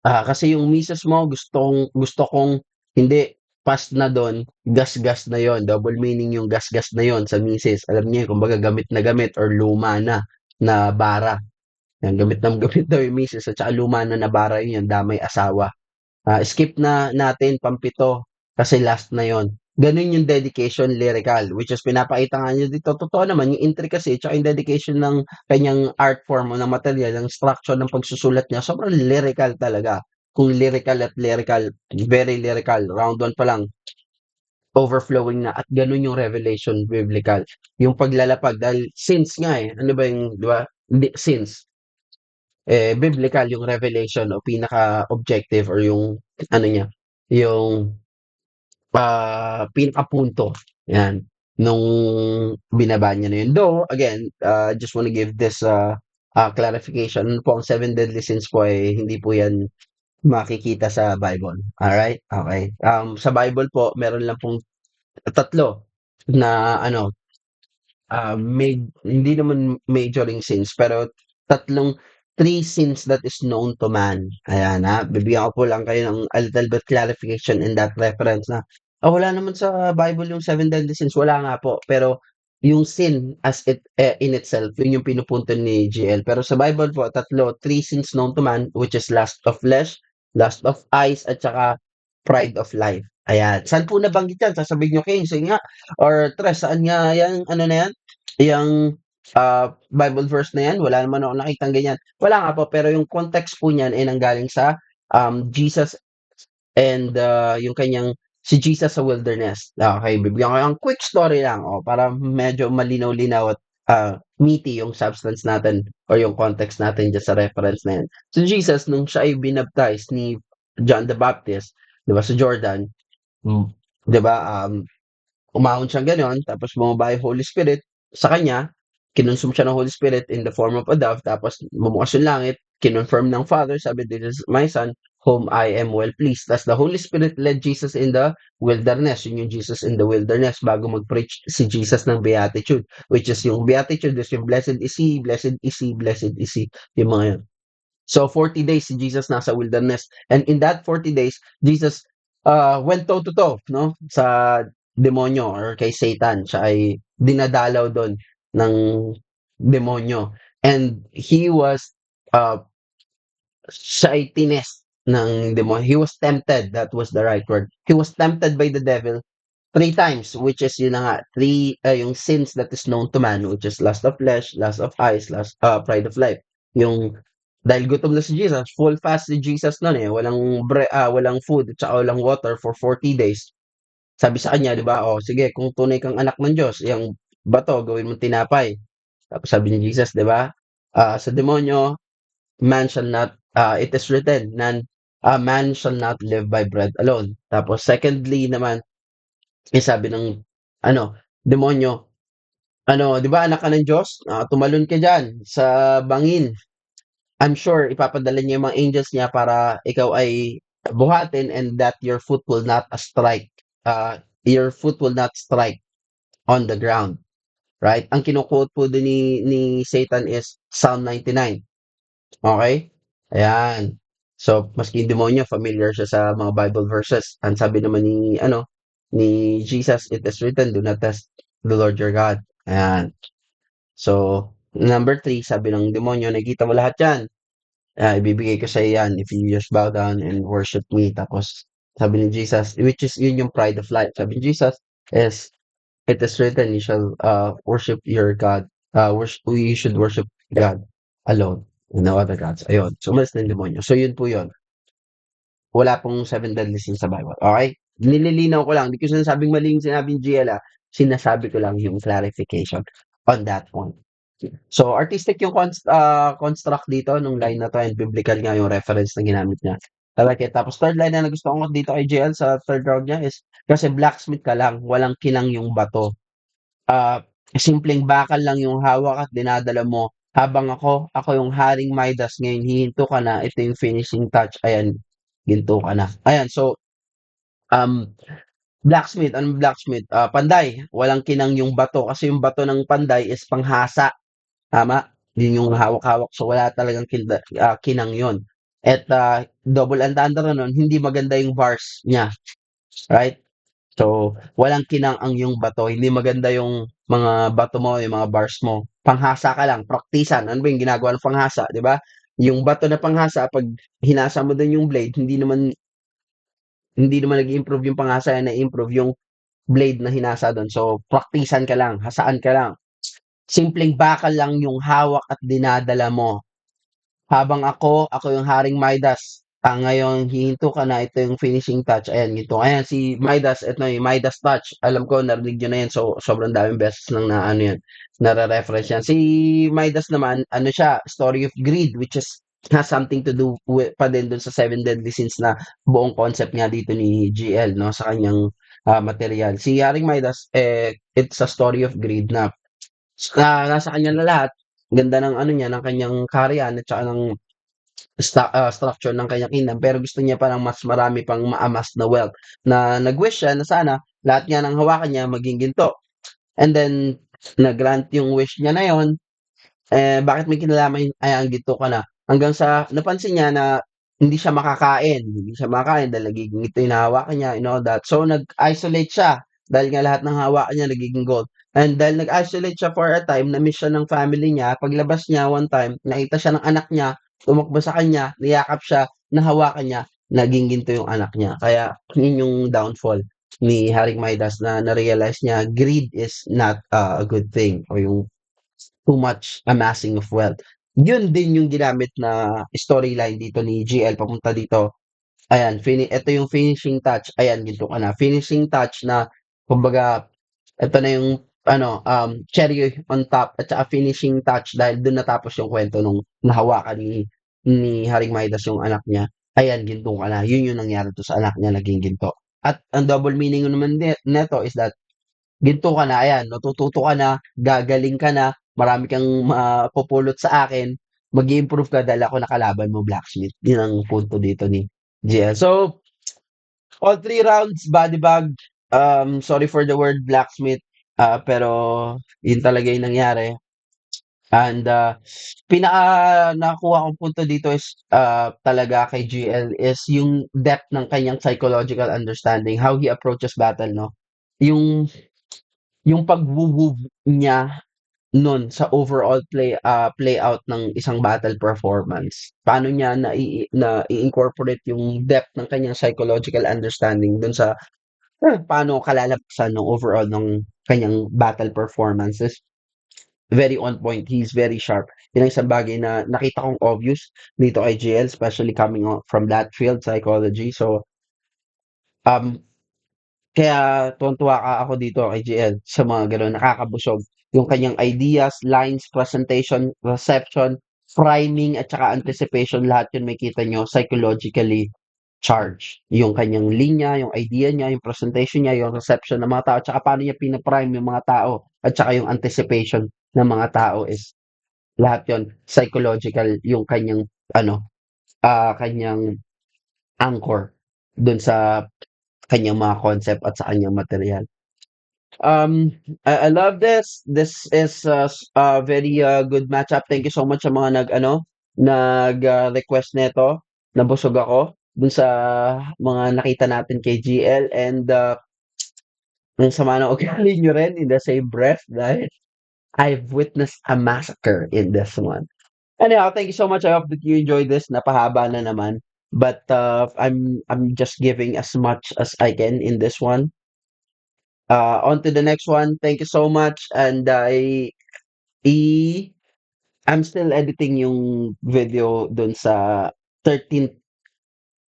Kasi yung misis mo gusto kong hindi, pass na dun, gasgas na yon, double meaning yung gasgas na yon sa misis. Alam niyo yun, kumbaga gamit na gamit or luma na bara. Yan, gamit na gamit daw yung misis at saka luma na bara yun, yung damay asawa. Skip na natin pampito kasi last na yon. Ganun yung dedication lyrical which is pinapakita nga niya dito. Totoo naman yung intricacy tsaka yung dedication ng kanyang art form o ng material, ng structure ng pagsusulat niya, sobrang lyrical talaga. Kung lyrical at lyrical, very lyrical. Round 1 pa lang, overflowing na at ganun yung revelation biblical. Yung paglalapag dahil since nga ano ba yung, di ba? Since biblical yung revelation o pinaka-objective or yung ano niya, yung pinakapunto, yan, nung binaba niya na yun. Though, again, just wanna give this clarification. Ano po ang Seven Deadly Sins po ay hindi po yan makikita sa Bible. Alright? Okay. Sa Bible po, meron lang pong tatlo na ano, hindi naman majoring sins, pero tatlong three sins that is known to man. Ayan bibigyan ko po lang kayo ng a little bit clarification in that reference na, wala naman sa Bible yung seven deadly sins, wala nga po. Pero yung sin as in itself, yun yung pinupunto ni GL. Pero sa Bible po, three sins known to man, which is lust of flesh, lust of eyes, at saka pride of life. Ayan. Saan po nabanggit yan? Sasabihin nyo, Kane, sige nga. Or Tres, saan nga yan, ano na yan? Yung Bible verse na yan, wala naman ako nakitang ganyan. Wala nga po, pero yung context po niyan ay nanggaling sa Jesus and yung kanyang si Jesus sa wilderness. Okay, bibigyan ko ng quick story lang para medyo malinaw-linaw at meaty yung substance natin or yung context natin dyan sa reference na yan. So Jesus, nung siya ay binaptize ni John the Baptist, di ba, sa Jordan, di ba, umahon siyang gano'n, tapos bumaba yung Holy Spirit sa kanya, kinonsume siya ng Holy Spirit in the form of a dove, tapos bumukas yung langit, kinonfirm ng Father, sabi, "This is my Son, whom I am well pleased." Tapos the Holy Spirit led Jesus in the wilderness. Yun yung Jesus in the wilderness bago mag-preach si Jesus ng Beatitude, which is yung Beatitude is yung blessed is he, blessed is he, blessed is he, yung mga yun. So 40 days si Jesus nasa wilderness. And in that 40 days, Jesus went toe-to-toe, no, sa demonyo or kay Satan. Siya ay dinadalaw doon ng demonyo. And he was, siya ay tinest ng demonyo. He was tempted. That was the right word. He was tempted by the devil 3 times, which is yun na nga, yung sins that is known to man, which is lust of flesh, lust of eyes, pride of life. Yung dahil gutom na si Jesus, full fast si Jesus noon walang food at saka walang water for 40 days. Sabi sa kanya, 'di ba, sige kung tunay kang anak ng Diyos, yang bato gawin mong tinapay. Tapos sabi ni Jesus, 'di ba, sa demonyo, man shall not, it is written, man shall not live by bread alone. Tapos secondly naman, sabi ng ano, demonyo, ano, 'di ba anak ka ng Diyos? Tumalon ka diyan sa bangin. I'm sure ipapadala niya yung mga angels niya para ikaw ay buhatin and that your foot will not strike on the ground, right? Ang kino-quote po dun ni Satan is Psalm 99, okey? Ayan. So, maski yung demonyo familiar siya sa mga Bible verses. Ang sabi naman ni Jesus, "It is written, do not test the Lord your God." Ayan. So, number 3 sabi ng demonyo, "Nakikita mo lahat 'yan, ibibigay ko sa'yo 'yan if you just bow down and worship me." Tapos sabi ni Jesus, which is yun yung pride of life. Sabi ni Jesus is, "It is written, you shall, worship your God, you should worship God alone, and no other gods." Ayun, so umalis na yung demonyo. So yun po yun. Wala pong seven deadly sins sa Bible, okey? Nililinaw ko lang, di ko sinasabing mali yung sinabi ni GL, sinasabi ko lang yung clarification on that point. So, artistic yung construct dito nung line na 'to and biblical nga yung reference na ginamit niya. I like it. Tapos third line na nagustuhan ko dito kay JL sa third round niya is, "Kasi blacksmith ka lang, walang kinang yung bato. Simpleng bakal lang yung hawak at dinadala mo, habang ako yung Haring Midas ngayon hihinto ka na, ito yung finishing touch, ayan, ginto ka na." Ayan, so, um, blacksmith, anong blacksmith? Panday, walang kinang yung bato kasi yung bato ng panday is panghasa. Tama, yun yung hawak-hawak, so wala talagang kinang yun. At, double entendre nun, hindi maganda yung bars niya, right? So, walang kinang ang iyong bato, hindi maganda yung mga bato mo, yung mga bars mo. Panghasa ka lang, praktisan. Ano ba yung ginagawa ng panghasa, 'di ba? Yung bato na panghasa 'pag hinasa mo dun yung blade, hindi naman nag-i-improve yung panghasa, na-improve yung blade na hinasa dun. So, praktisan ka lang, hasaan ka lang. Simpleng bakal lang yung hawak at dinadala mo. Habang ako yung Haring Midas. Ngayon hihinto ka na, ito yung finishing touch, ayan ginto. Ayan si Midas, ito yung Midas touch. Alam ko narinig niyo na yan, so sobrang daming beses lang na ano yan, nare-reference yan. Si Midas naman, ano siya, story of greed, which is has something to do with pa din dun sa seven deadly sins na buong concept nga dito ni GL, no, sa kanyang material. Si Haring Midas, it's a story of greed na nasa kanya na lahat. Ganda ng ano niya, ng kanyang kaharian at saka ng structure ng kanyang kingdom, pero gusto niya pa ng mas marami pang maamas na wealth, na nag-wish siya na sana lahat nga ng hawakan niya maging ginto. And then na-grant yung wish niya na yon, bakit may kinalaman ang ginto ka na? Hanggang sa napansin niya na hindi siya makakain dahil nagiging ito yung hahawakan niya and all that. So nag-isolate siya dahil nga lahat ng hawakan niya nagiging gold. And dahil nag-isolate siya for a time, na-miss siya ng family niya, paglabas niya one time, nakita siya ng anak niya, tumakbo sa kanya, niyakap siya, nahawakan niya, naging ginto yung anak niya. Kaya yun yung downfall ni Haring Midas, na na-realize niya greed is not a good thing, or yung too much amassing of wealth. Yun din yung ginamit na storyline dito ni GL papunta dito. Ayan, ito yung finishing touch. Ayan, ginto ka na. Finishing touch na, kumbaga, ito na yung cherry on top at saka finishing touch dahil dun natapos yung kwento nung nahawakan ni Haring Midas yung anak niya. Ayan, ginto ka na. Yun yung nangyari to sa anak niya, naging ginto. At ang double meaning naman neto is that ginto ka na, ayan, natututo ka na, gagaling ka na, marami kang mapupulot sa akin, mag-i-improve ka dahil ako nakalaban mo, blacksmith. Yun ang punto dito ni GL. So, all three rounds, body bag. Sorry for the word blacksmith, pero yun talaga yung nangyari. And pinaka nakuha kong punto dito is talaga kay GL is yung depth ng kanyang psychological understanding, how he approaches battle, no? Yung yung pag-woo niya nun sa overall play out ng isang battle performance. Paano niya nai-incorporate yung depth ng kanyang psychological understanding dun sa paano kalalabasan ng overall ng kanyang battle performances. Very on point, he's very sharp. Yun ang isang bagay na nakita kong obvious dito kay GL, especially coming from that field, psychology. So, um, kaya tuwang-tuwa ako dito kay GL sa mga gano'n, nakakabusog. Yung kanyang ideas, lines, presentation, reception, framing, at saka anticipation, lahat yun makikita niyo psychologically charge. Yung kanyang linya, yung idea niya, yung presentation niya, yung reception ng mga tao, tsaka paano niya pina-prime yung mga tao, at tsaka yung anticipation ng mga tao is lahat yon psychological yung kanyang ano, kanyang anchor dun sa kanyang mga concept at sa kanyang material. I love this. This is a very good matchup. Thank you so much sa mga request nito. Nabusog ako dun sa mga nakita natin kay GL and ang sama ng ugali nyo rin in the same breath dahil I've witnessed a massacre in this one. Anyhow, thank you so much. I hope that you enjoyed this. Napahaba na naman. But I'm just giving as much as I can in this one. On to the next one. Thank you so much. And i I'm still editing yung video dun sa 13th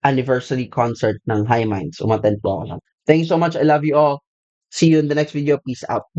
anniversary concert ng High Minds. Umattend po ako. Thank you so much. I love you all. See you in the next video. Peace out.